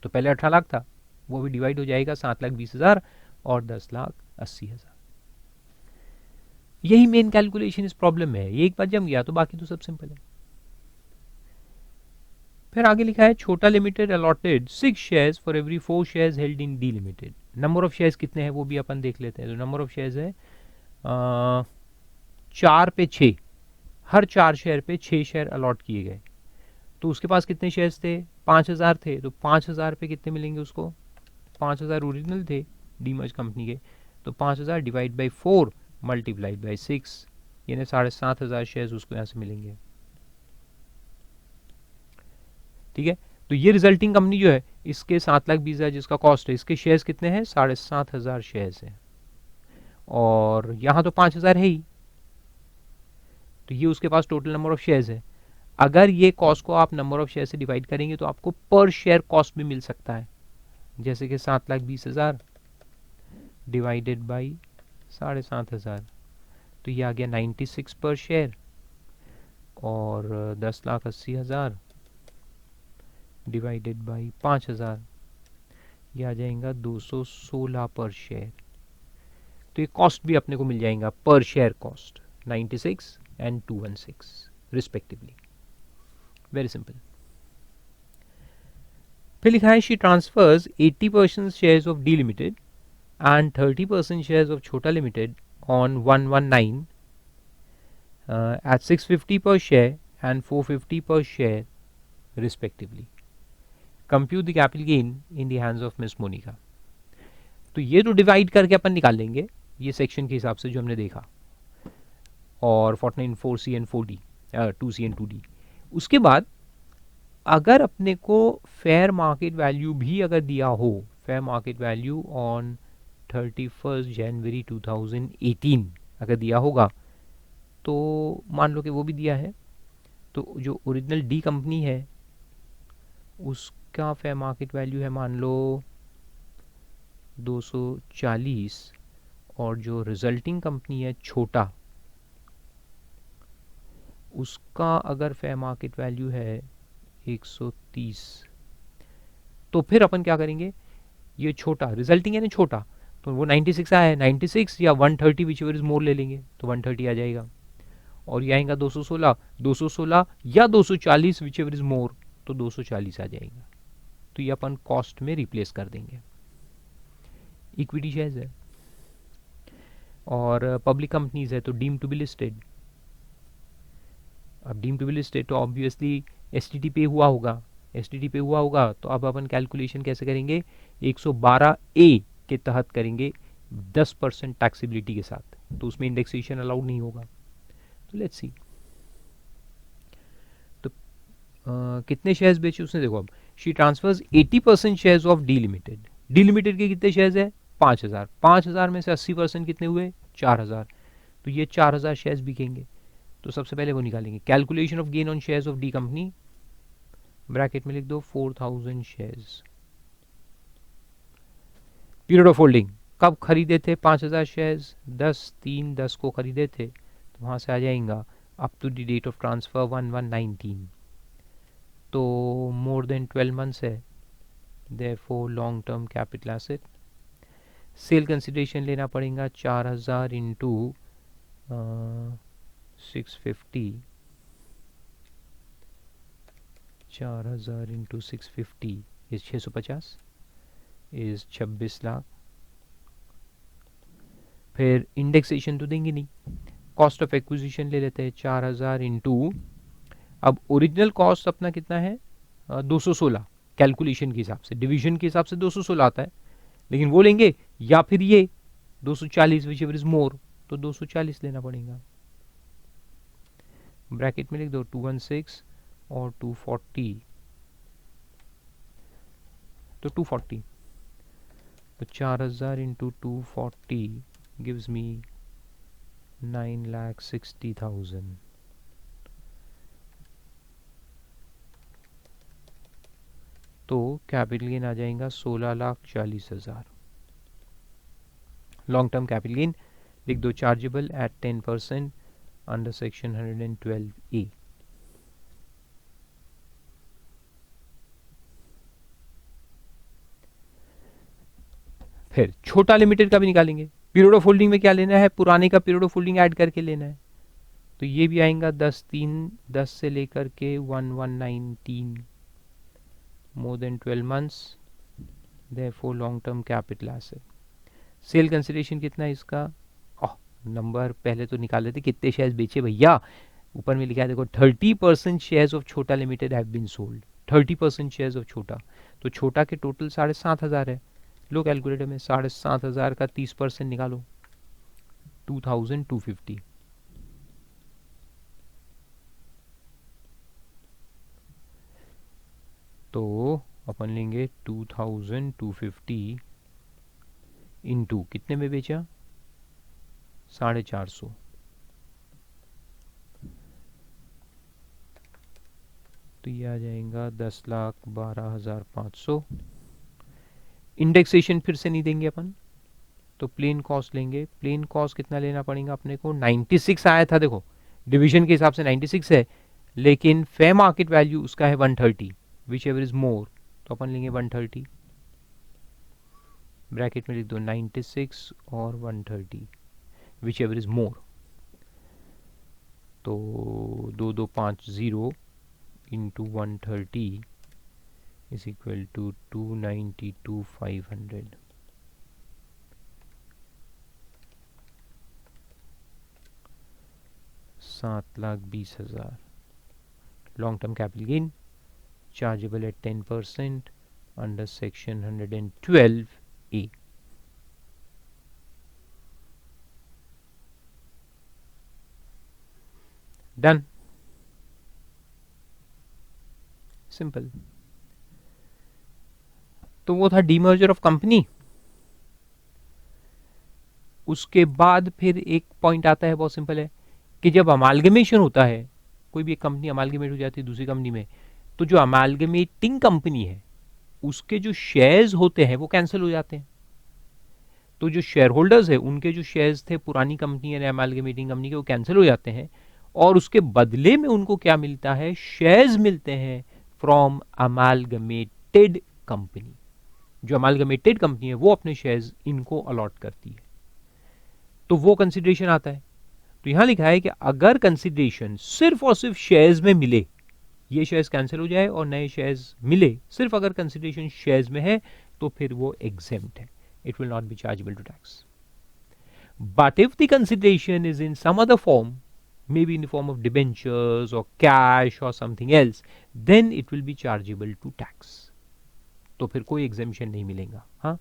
तो पहले 18 लाख था, वो भी डिवाइड हो जाएगा 7,20,000 और 10,80,000। यही मेन कैलकुलेशन इस प्रॉब्लम में है। ये एक बार जम गया तो बाकी तो सब सिंपल है। फिर आगे लिखा है छोटा limited allotted 6 shares for every 4 shares held in D limited. Number of shares कितने हैं वो भी अपन देख लेते हैं। तो नंबर ऑफ शेयर्स है 4 पे 6, हर 4 शेयर पे 6 शेयर अलॉट किए गए। तो उसके पास कितने शेयर्स थे, 5,000 थे। तो 5,000 पे कितने मिलेंगे उसको, 5,000 ओरिजिनल थे डीमर्ज कंपनी के, तो 5,000 डिवाइड बाई 4 मल्टीप्लाइड बाई 6, यानी 7,500 शेयर्स उसको यहाँ से मिलेंगे। ठीक है, तो ये रिजल्टिंग कंपनी जो है इसके 7,20,000 जिसका कॉस्ट है, इसके शेयर्स कितने हैं, 7,500 शेयर्स हैं और यहाँ तो 5,000 है ही, तो ये उसके पास टोटल नंबर ऑफ शेयर्स है। अगर ये कॉस्ट को आप नंबर ऑफ शेयर से डिवाइड करेंगे तो आपको पर शेयर कॉस्ट भी मिल सकता है, जैसे कि 7,20,000 डिवाइडेड बाई 7,500, तो ये आ गया 96 पर शेयर और 10,80,000 डिवाइडेड बाई 5,000, ये आ जाएगा 216 पर शेयर। तो ये कॉस्ट भी अपने को मिल जाएगा, पर share cost 96 and 216 respectively. Very simple. फिर लिखा है she transfers 80% shares of D limited and 30% shares of छोटा limited on 119 at 650 per share and 450 per share respectively. Compute the capital gain in the hands of Miss Monica. तो ये तो divide करके अपन निकाल लेंगे, ये सेक्शन के हिसाब से जो हमने देखा, और 49 4C and 4D 2C and 2D। उसके बाद अगर अपने को फेयर मार्केट वैल्यू भी अगर दिया हो, फेयर मार्केट वैल्यू ऑन 31 जनवरी 2018 अगर दिया होगा तो मान लो कि वो भी दिया है, तो जो ओरिजिनल डी कंपनी है उसका फेयर मार्केट वैल्यू है मान लो 240, और जो रिजल्टिंग कंपनी है छोटा उसका अगर फेयर मार्केट वैल्यू है 130, तो फिर अपन क्या करेंगे, ये छोटा रिजल्टिंग है ना छोटा, तो वो 96 आया है, 96 या 130 विच एवर इज मोर ले लेंगे तो 130 आ जाएगा, और ये आएगा 216, 216 या 240 विच एवर इज मोर, तो 240 आ जाएगा। तो ये अपन कॉस्ट में रिप्लेस कर देंगे। इक्विटी शेयर्स है और पब्लिक कंपनीज है तो डीम टू बी लिस्टेड। अब डीम टू बी लिस्टेड तो ऑब्वियसली एसटीटी पे हुआ होगा, एसटीटी पे हुआ होगा, तो अब अपन कैलकुलेशन कैसे करेंगे, 112 ए के तहत करेंगे 10% टैक्सेबिलिटी के साथ, तो उसमें इंडेक्सेशन अलाउड नहीं होगा। तो लेट्स सी, तो कितने शेयर्स बेचे उसने, देखो अब she transfers 80% shares of D limited. D limited के कितने शेयर्स है, 5000, 5000 में से 80% कितने हुए, 4000, तो ये 4000 शेयर्स बिकेंगे। तो सबसे पहले वो निकालेंगे, calculation of gain on shares of D company, bracket में लिख दो 4000 शेयर्स। पीरियड ऑफ होल्डिंग, कब खरीदे थे 5000 शेयर्स, 10/3/10 को खरीदे थे, तो वहां से आ जाएगा up to the date of transfer 1119, तो मोर देन 12 मंथ्स है, therefore long term capital asset. Sale consideration लेना पड़ेगा 4000 into 650, 4000 into 650 is 650 is 26 lakh. फिर इंडेक्सेशन तो देंगे नहीं, कॉस्ट ऑफ एक्विजिशन ले लेते हैं 4000 इंटू, अब ओरिजिनल कॉस्ट अपना कितना है 216, कैलकुलेशन के हिसाब से डिवीजन के हिसाब से 216 आता है, लेकिन वो लेंगे या फिर ये 240 विच एवर इज मोर, तो 240 लेना पड़ेगा। ब्रैकेट में लिख दो 216 और 240, तो 240, तो 4000 इंटू 240 गिव्स मी 9,60,000। तो कैपिटल गेन आ जाएगा 16,40,000। लॉन्ग टर्म कैपिटल गेन लिख दो chargeable at 10% under section 112A। फिर छोटा लिमिटेड का भी निकालेंगे। पीरियड ऑफ होल्डिंग में क्या लेना है, पुराने का पीरियड ऑफ होल्डिंग ऐड करके लेना है, तो ये भी आएगा 10/3/10 से लेकर के 1119, मोर than 12 months, therefore long term capital asset. Sale consideration कितना है इसका, नंबर पहले तो निकाल लेते कितने शेयर्स बेचे भैया, ऊपर में लिखा है देखो 30% शेयर्स ऑफ छोटा limited have been sold, 30% shares of छोटा, तो छोटा के टोटल 7,500 है। लो कैलकुलेटर में 7,500 का 30% निकालो 2250, तो अपन लेंगे 2250 इंटू कितने में बेचा 450, तो ये आ जाएगा 10,12,500। इंडेक्सेशन फिर से नहीं देंगे अपन, तो प्लेन कॉस्ट लेंगे। प्लेन कॉस्ट कितना लेना पड़ेगा अपने को, 96 आया था, देखो डिवीजन के हिसाब से 96 है, लेकिन फेयर मार्केट वैल्यू उसका है 130 विच एवर इज मोर, तो अपन लेंगे 130। ब्रैकेट में लिख दो 96 और 130 विच एवर इज मोर, तो 2250 into 130 is equal to 292,500। $7,20,000। Long term capital gain chargeable at 10% under section 112A। Done, simple. तो वो था डीमर्जर ऑफ कंपनी। उसके बाद फिर एक पॉइंट आता है, बहुत सिंपल है, कि जब अमालगमेशन होता है, कोई भी एक कंपनी अमालगमेट हो जाती है दूसरी कंपनी में, तो जो अमालगमेटिंग कंपनी है उसके जो शेयर्स होते हैं वो कैंसिल हो जाते हैं। तो जो शेयर होल्डर्स है उनके जो शेयर्स थे पुरानी कंपनी यानी अमालगमेटिंग कंपनी के, वो कैंसिल हो जाते हैं, और उसके बदले में उनको क्या मिलता है, शेयर्स मिलते हैं फ्रॉम अमालगमेटेड कंपनी। जो अमालगमेटेड कंपनी है वो अपने शेयर्स इनको अलॉट करती है, तो वो कंसिडरेशन आता है। तो यहां लिखा है कि अगर कंसिडरेशन सिर्फ और सिर्फ शेयर्स में मिले, ये शेयर्स कैंसिल हो जाए और नए शेयर्स मिले, सिर्फ अगर कंसिडरेशन शेयर्स में है तो फिर वो एग्जेम्प्ट है, it will not be chargeable to tax. But if the consideration is in some other form, maybe in the form of debentures or cash or something else, then it will be chargeable to tax. तो फिर कोई exemption नहीं मिलेगा। हाँ,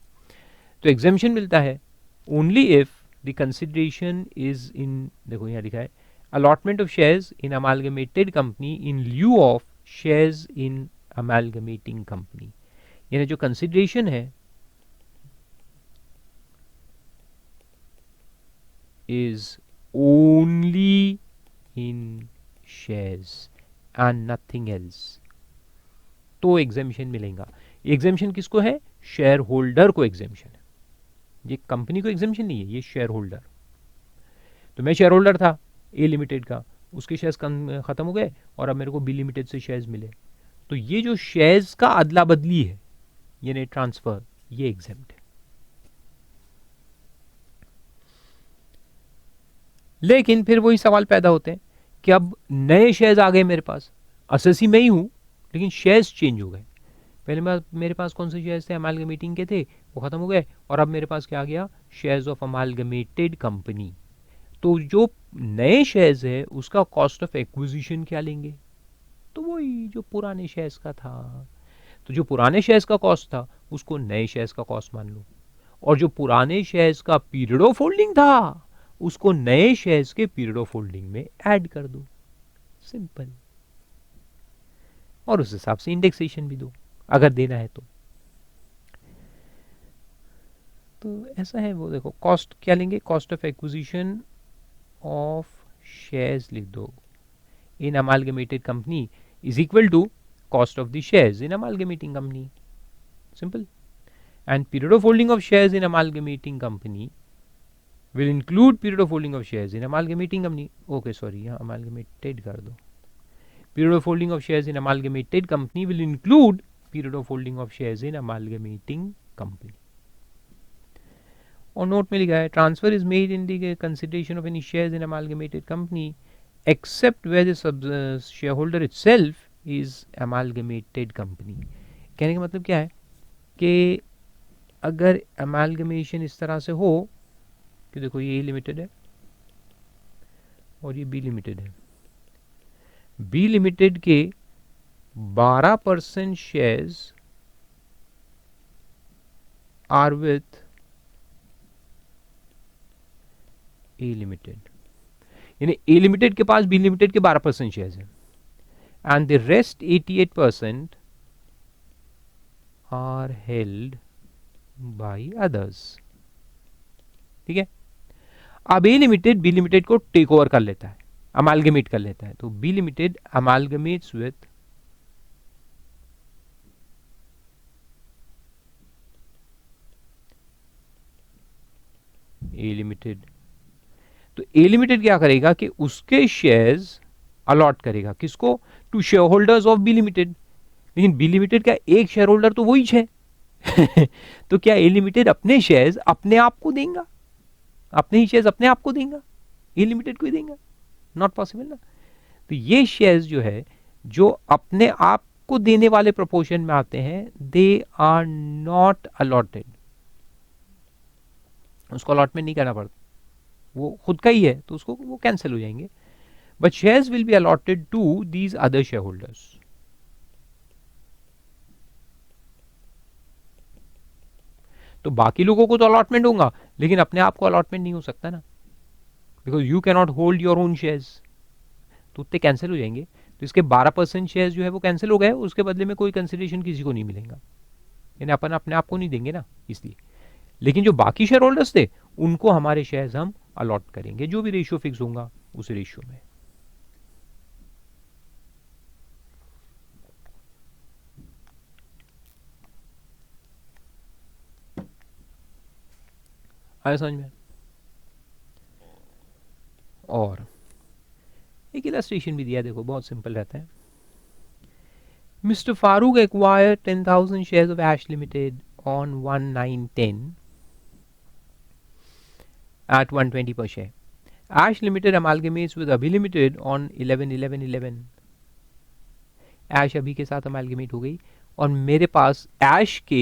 तो exemption मिलता है only if the consideration is in, देखो यहाँ लिखा है allotment of shares in amalgamated company in lieu of shares in amalgamating company। यानी जो consideration है is only in shares and nothing else, तो एग्जेम्पशन मिलेगा। एग्जेम्पशन किसको है, शेयर होल्डर को एग्जेम्पशन है, ये कंपनी को एग्जेम्पशन नहीं है, ये शेयर होल्डर। तो मैं शेयर होल्डर था ए लिमिटेड का, उसके शेयर्स खत्म हो गए और अब मेरे को बी लिमिटेड से शेयर्स मिले, तो ये जो शेयर्स का अदला बदली है यानी ट्रांसफर, ये एग्जेम्प्ट है। लेकिन फिर वही सवाल पैदा होते हैं कि अब नए शेयर्स आ गए मेरे पास, असेसी में ही हूं लेकिन शेयर्स चेंज हो गए। पहले मेरे पास कौन से शेयर्स थे, अमालगमेटिंग के थे, वो खत्म हो गए, और अब मेरे पास क्या आ गया, शेयर्स ऑफ अमालगमेटेड कंपनी। तो जो नए शेयर्स है उसका कॉस्ट ऑफ एक्विजिशन क्या लेंगे, तो वही जो पुराने शेयर्स का था। तो जो पुराने शेयर्स का कॉस्ट था उसको नए शेयर्स का कॉस्ट मान लो, और जो पुराने शेयर्स का पीरियड ऑफ होल्डिंग था उसको नए शेयर्स के पीरियड ऑफ होल्डिंग में ऐड कर दो, सिंपल। और उस हिसाब से इंडेक्सेशन भी दो अगर देना है तो ऐसा है वो। देखो कॉस्ट क्या लेंगे, cost of acquisition of shares लिख दो in amalgamated company is equal to cost of the shares in amalgamating company, simple. And period of holding of shares in amalgamating company will include period of holding of shares in amalgamating company, okay sorry यहाँ amalgamated कर दो, period of holding of shares in amalgamated company will include period of holding of shares in amalgamating company। और note में लिखा है transfer is made in the consideration of any shares in amalgamated company except where the share holder itself is amalgamated company. कहने का मतलब क्या है कि अगर अमालगमेशन इस तरह से हो कि देखो ये ए लिमिटेड है और ये बी लिमिटेड है, बी लिमिटेड के 12% shares are with A limited, यानी ए लिमिटेड के पास बी लिमिटेड के 12% शेयर्स हैं, and the rest 88% are held by others. ठीक है, अब ए लिमिटेड बी लिमिटेड को टेक ओवर कर लेता है, अमालगमेट कर लेता है, तो B limited amalgamates with A limited. तो ए लिमिटेड क्या करेगा कि उसके शेयर्स अलॉट करेगा, किसको, to share holders of B limited. लेकिन बी लिमिटेड का एक शेयर होल्डर तो वही है तो क्या ए लिमिटेड अपने शेयर्स अपने आप को देगा, अपने ही शेयर्स अपने आप को देगा, ए लिमिटेड को ही देगा, नॉट पॉसिबल ना। तो ये शेयर्स जो है जो अपने आप को देने वाले प्रोपोर्शन में आते हैं, दे आर नॉट अलॉटेड, उसको अलॉटमेंट नहीं करना पड़ता, वो खुद का ही है तो उसको वो कैंसिल हो जाएंगे। But shares will be allotted to these other share holders. तो बाकी लोगों को तो अलॉटमेंट होगा लेकिन अपने आप को अलॉटमेंट नहीं हो सकता ना, because you can not hold your own shares, तो उतने कैंसिल हो जाएंगे। तो इसके 12% शेयर्स जो है वो कैंसिल हो गए, उसके बदले में कोई कंसिडरेशन किसी को नहीं मिलेगा, यानी अपन अपने आप को नहीं देंगे ना इसलिए। लेकिन जो बाकी शेयर होल्डर्स थे उनको हमारे शेयर्स हम अलॉट करेंगे, जो भी रेशियो फिक्स होगा उस रेशियो में। आया समझ में? और एक इलस्ट्रेशन भी दिया, देखो बहुत सिंपल रहता है। Mister Farooq acquire 10,000 shares of ऐश limited on 1910 at 120 per share. Ash Limited amalgamates with Abhi Limited on 11/11/11. Ash अभी के साथ अमालगमेट हो गई और मेरे पास Ash के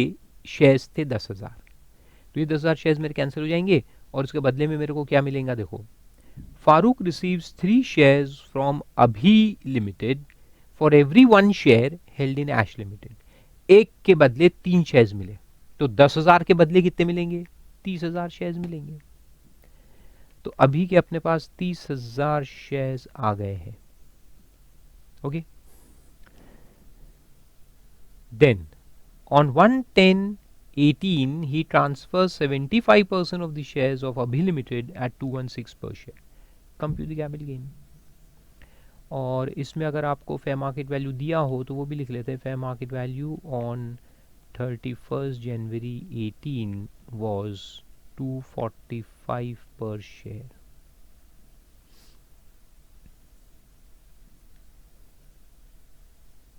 शेयर्स थे 10,000, तो ये 10,000 शेयर्स मेरे कैंसिल हो जाएंगे और उसके बदले में मेरे को क्या मिलेगा, देखो फारूक रिसीव्स 3 शेयर्स फ्रॉम अभी limited for every 1 share held in Ash limited. एक के बदले 3 शेयर्स मिले, तो 10,000 के बदले कितने मिलेंगे, 30,000 शेयर्स मिलेंगे। तो अभी के अपने पास 30,000 शेयर्स आ गए हैं। Okay, then on 1/10/18 he transfer 75% of the shares of अभी limited at 216 per share. Compute the capital gain. और इसमें अगर आपको फेयर मार्केट वैल्यू दिया हो तो वो भी लिख लेते हैं। Fair market value on 31 January 18 was 245 पर शेयर।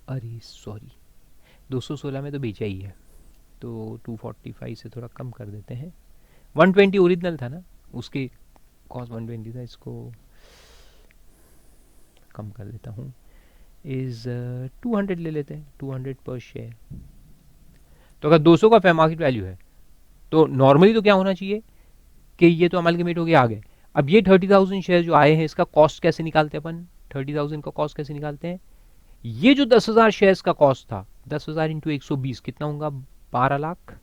अरे सॉरी, 216 में तो बेचा ही है, तो 245 से थोड़ा कम कर देते हैं। 120 ओरिजिनल था ना, उसके कॉस्ट 120 था, इसको कम कर देता हूँ, इज 200 ले लेते हैं, 200 पर शेयर। तो अगर 200 का फेयर मार्केट वैल्यू है तो नॉर्मली तो क्या होना चाहिए कि ये तो अमालगमेट हो गया, आ गए। अब ये 30,000 शेयर जो आए हैं इसका कॉस्ट कैसे निकालते हैं अपन, 30,000 का कॉस्ट कैसे निकालते हैं। ये जो 10,000 शेयर्स का कॉस्ट था, 10,000 इंटू 120 कितना होगा, 12 लाख।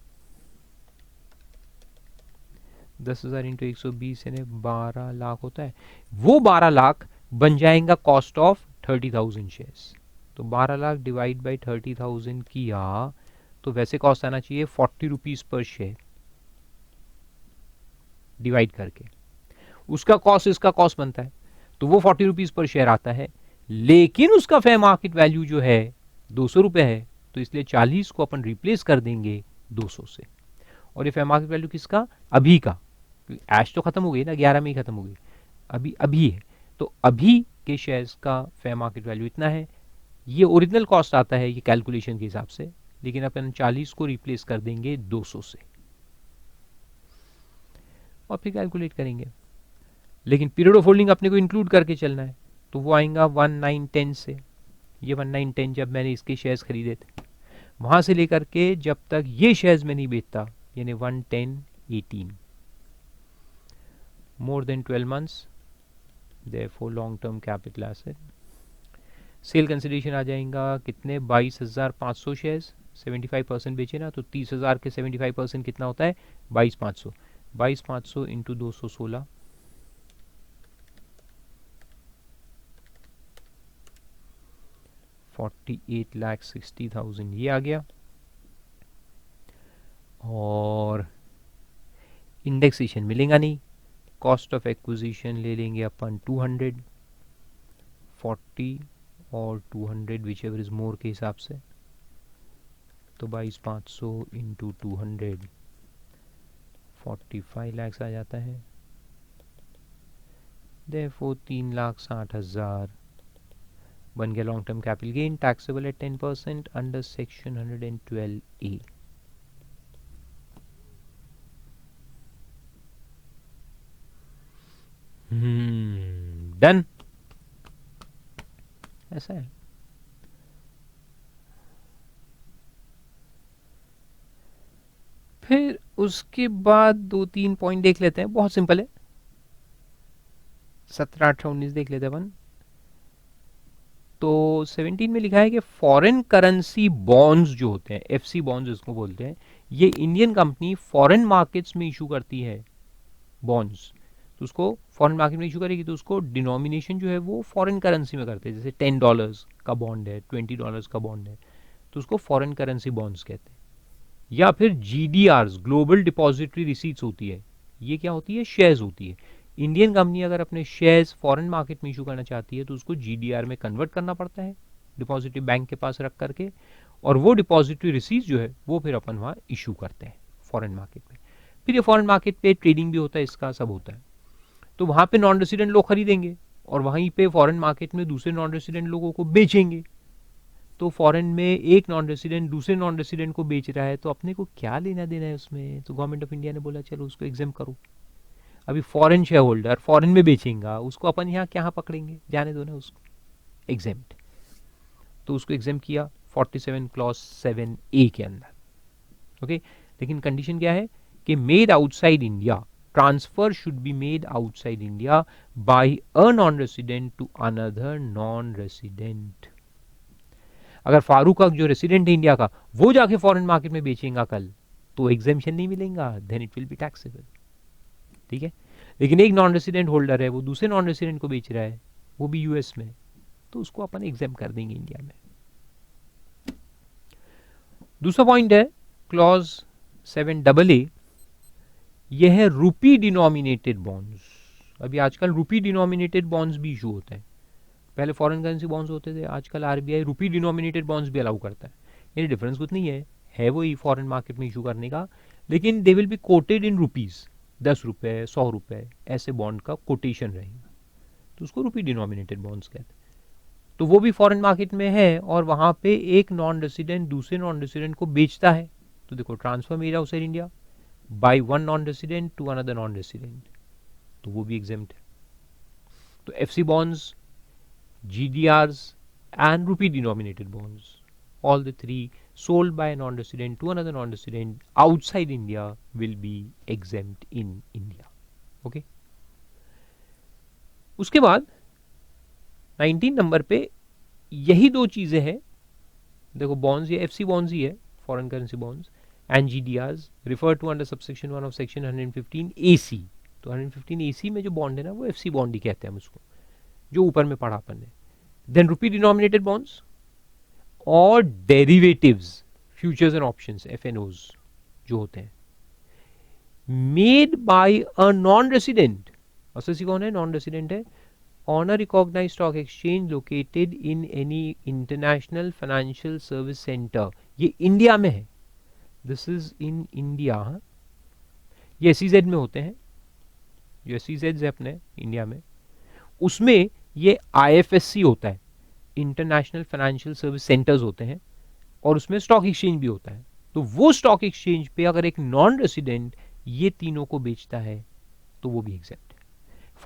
10,000 इंटू 120 यानी 12 लाख होता है। वो 12 लाख बन जाएगा कॉस्ट ऑफ 30,000 शेयर्स। तो 12 लाख डिवाइड बाई 30,000 किया तो वैसे कॉस्ट आना चाहिए 40 रुपीज पर शेयर डिवाइड करके, उसका कॉस्ट इसका कॉस्ट बनता है, तो वो 40 रुपीज पर शेयर आता है। लेकिन उसका फेयर मार्केट वैल्यू जो है 200 रुपए है, तो इसलिए 40 को अपन रिप्लेस कर देंगे 200 से। और ये फेयर मार्केट वैल्यू किसका, अभी का, ऐश तो खत्म हो गई ना, 11 में ही खत्म हो गई, अभी अभी है, तो अभी के शेयर्स का फेयर मार्केट वैल्यू इतना है। ये ओरिजिनल कॉस्ट आता है ये कैलकुलेशन के हिसाब से, लेकिन अपन 40 को रिप्लेस कर देंगे 200 से और फिर कैलकुलेट करेंगे। लेकिन पीरियड ऑफ होल्डिंग अपने को इंक्लूड करके चलना है, तो वो आएगा 1910 से। ये 1910 जब मैंने इसके शेयर्स खरीदे थे, वहां से लेकर के जब तक ये शेयर्स में नहीं बेचता, यानी 1/10/18, more than 12 months, therefore long term capital asset. Sale consideration आ जाएगा कितने, 22,500 शेयर्स, 75% बेचे ना, तो 30,000 के 75% कितना होता है, 22,500। 22,500 इंटू 216, 48,60,000 ये आ गया। और इंडेक्सेशन मिलेगा नहीं, कॉस्ट ऑफ एक्विजिशन ले लेंगे अपन 200, 40 और 200 विच एवर इज मोर के हिसाब से, तो 22,500 इंटू 200 45 लाख आ जाता है। देयरफॉर 3,60,000 बन गया long term capital gain, taxable at 10% under section 112A। Done, ऐसा है। फिर उसके बाद 2-3 पॉइंट देख लेते हैं, बहुत सिंपल है। 17, 18, 19 देख लेते हैं अपन। तो 17 में लिखा है कि फॉरेन करेंसी बॉन्ड्स जो होते हैं, एफसी बॉन्ड्स इसको बोलते हैं, ये इंडियन कंपनी फॉरेन मार्केट्स में इशू करती है बॉन्ड्स। तो उसको फॉरेन मार्केट में इशू करेगी तो उसको डिनोमिनेशन जो है वो फॉरेन करेंसी में करते हैं। जैसे $10 का बॉन्ड है, $20 का बॉन्ड है, तो उसको फॉरेन करेंसी बॉन्ड्स कहते हैं। या फिर GDRs, ग्लोबल डिपॉजिटरी रिसीट्स होती है, ये क्या होती है, शेयर्स होती है। इंडियन कंपनी अगर अपने शेयर्स फॉरेन मार्केट में इशू करना चाहती है तो उसको जीडीआर में कन्वर्ट करना पड़ता है डिपॉजिटरी बैंक के पास रख करके, और वो डिपॉजिटरी रिसीट जो है वो फिर अपन वहाँ इशू करते हैं फॉरेन मार्केट में। फिर ये फॉरेन मार्केट पे ट्रेडिंग भी होता है, इसका सब होता है। तो वहाँ पे नॉन रेसिडेंट लोग खरीदेंगे और वहीं पे फॉरेन मार्केट में दूसरे नॉन रेसिडेंट लोगों को बेचेंगे। तो फॉरेन में एक नॉन रेसिडेंट दूसरे नॉन रेसिडेंट को बेच रहा है तो अपने को क्या लेना देना है उसमें, तो गवर्नमेंट ऑफ इंडिया ने बोला चलो उसको एग्जाम करो। अभी फॉरेन शेयर होल्डर फॉरेन में बेचेगा, उसको अपन यहाँ क्या पकड़ेंगे, जाने दो ना उसको, एग्जेम्प्ट। तो उसको एग्जाम किया 47 क्लॉज 7A के अंदर। ओके, लेकिन कंडीशन क्या है कि made outside India, transfer should be made outside India by a non resident to another non resident. अगर फारूक हक जो रेसिडेंट है इंडिया का वो जाके फॉरेन मार्केट में बेचेगा कल तो एग्जाम्शन नहीं मिलेगा, then it will be taxable. ठीक है, लेकिन एक नॉन रेसिडेंट होल्डर है वो दूसरे नॉन रेसिडेंट को बेच रहा है, वो भी यूएस में, तो उसको अपन एग्जाम कर देंगे इंडिया में। दूसरा पॉइंट है क्लॉज 7AA, यह है रूपी डिनोमिनेटेड बॉन्ड्स। अभी आजकल रूपी डिनोमिनेटेड बॉन्ड्स भी इशू होते हैं, पहले फॉरेन करेंसी बॉन्ड्स होते थे, आजकल आरबीआई रूपी डिनोमिनेटेड बॉन्ड्स भी अलाउ करता है। यानी डिफरेंस कुछ नहीं है वही फॉरेन मार्केट में इशू करने का, लेकिन दे will B quoted in rupees, 10 रुपए 100 रुपए ऐसे बॉन्ड का कोटेशन रहेगा, तो उसको रूपी डिनोमिनेटेड बॉन्ड्स कहते हैं। तो वो भी फॉरेन मार्केट में है और वहां पे एक नॉन रेसिडेंट दूसरे नॉन रेसिडेंट को बेचता है, तो देखो transfer made outside India by one non resident to another non resident, तो वो भी एग्जेम्प्ट है। तो FC bonds, GDRs and rupee denominated bonds, all the three sold by a non-resident to another non-resident outside India will be exempt in India. Okay, उसके बाद 19 number पे यही दो चीजें हैं, देखो बॉन्ड्स ये एफसी बॉन्ड्स ही है, foreign currency bonds, and GDRs refer to under subsection 1 of section 115 AC। तो 115 AC में जो बॉन्ड है ना वो एफसी बॉन्ड ही कहते हैं हम उसको, जो ऊपर में पढ़ा अपन ने। देन रूपी डिनोमिनेटेड बॉन्ड्स और derivatives, futures and options, FNOs जो होते हैं, made by a non resident, SSC कौन है, नॉन रेसिडेंट है, on a recognised stock exchange located in any international financial service centre, ये इंडिया में है, दिस इज इन इंडिया। ये SEZ में होते हैं, जो SEZ है अपने इंडिया में, उसमें ये IFSC होता है, इंटरनेशनल फाइनेंशियल सर्विस सेंटर्स होते हैं, और उसमें स्टॉक एक्सचेंज भी होता है। तो वो स्टॉक एक्सचेंज पे अगर एक नॉन रेसिडेंट ये तीनों को बेचता है तो वो भी एग्जेम्प्ट है।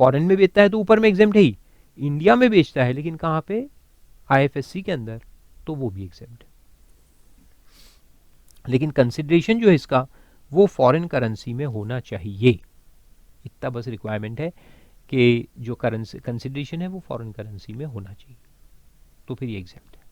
फॉरेन में बेचता है तो ऊपर में एग्जेम्प्ट है ही, इंडिया में बेचता है लेकिन कहां पे, IFSC के अंदर, तो वो भी एग्जेम्प्ट है। लेकिन कंसिडरेशन जो है इसका वो फॉरेन करेंसी में होना चाहिए, इतना बस रिक्वायरमेंट है कि जो करेंसी कंसिडरेशन है वो फॉरेन करेंसी में होना चाहिए, तो फिर ये एग्जेम्प्ट है।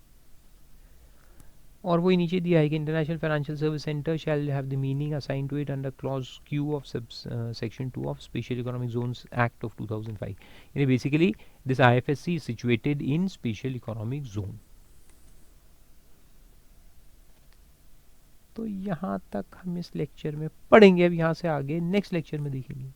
और वही नीचे दिया है कि international financial service centre shall have the meaning assign to it under clause Q of section 2 of special economic zones act of 2005। यानी basically this IFSC is situated in special economic zone. तो यहाँ तक हम इस lecture में पढ़ेंगे, अब यहाँ से आगे नेक्स्ट लेक्चर में देखेंगे।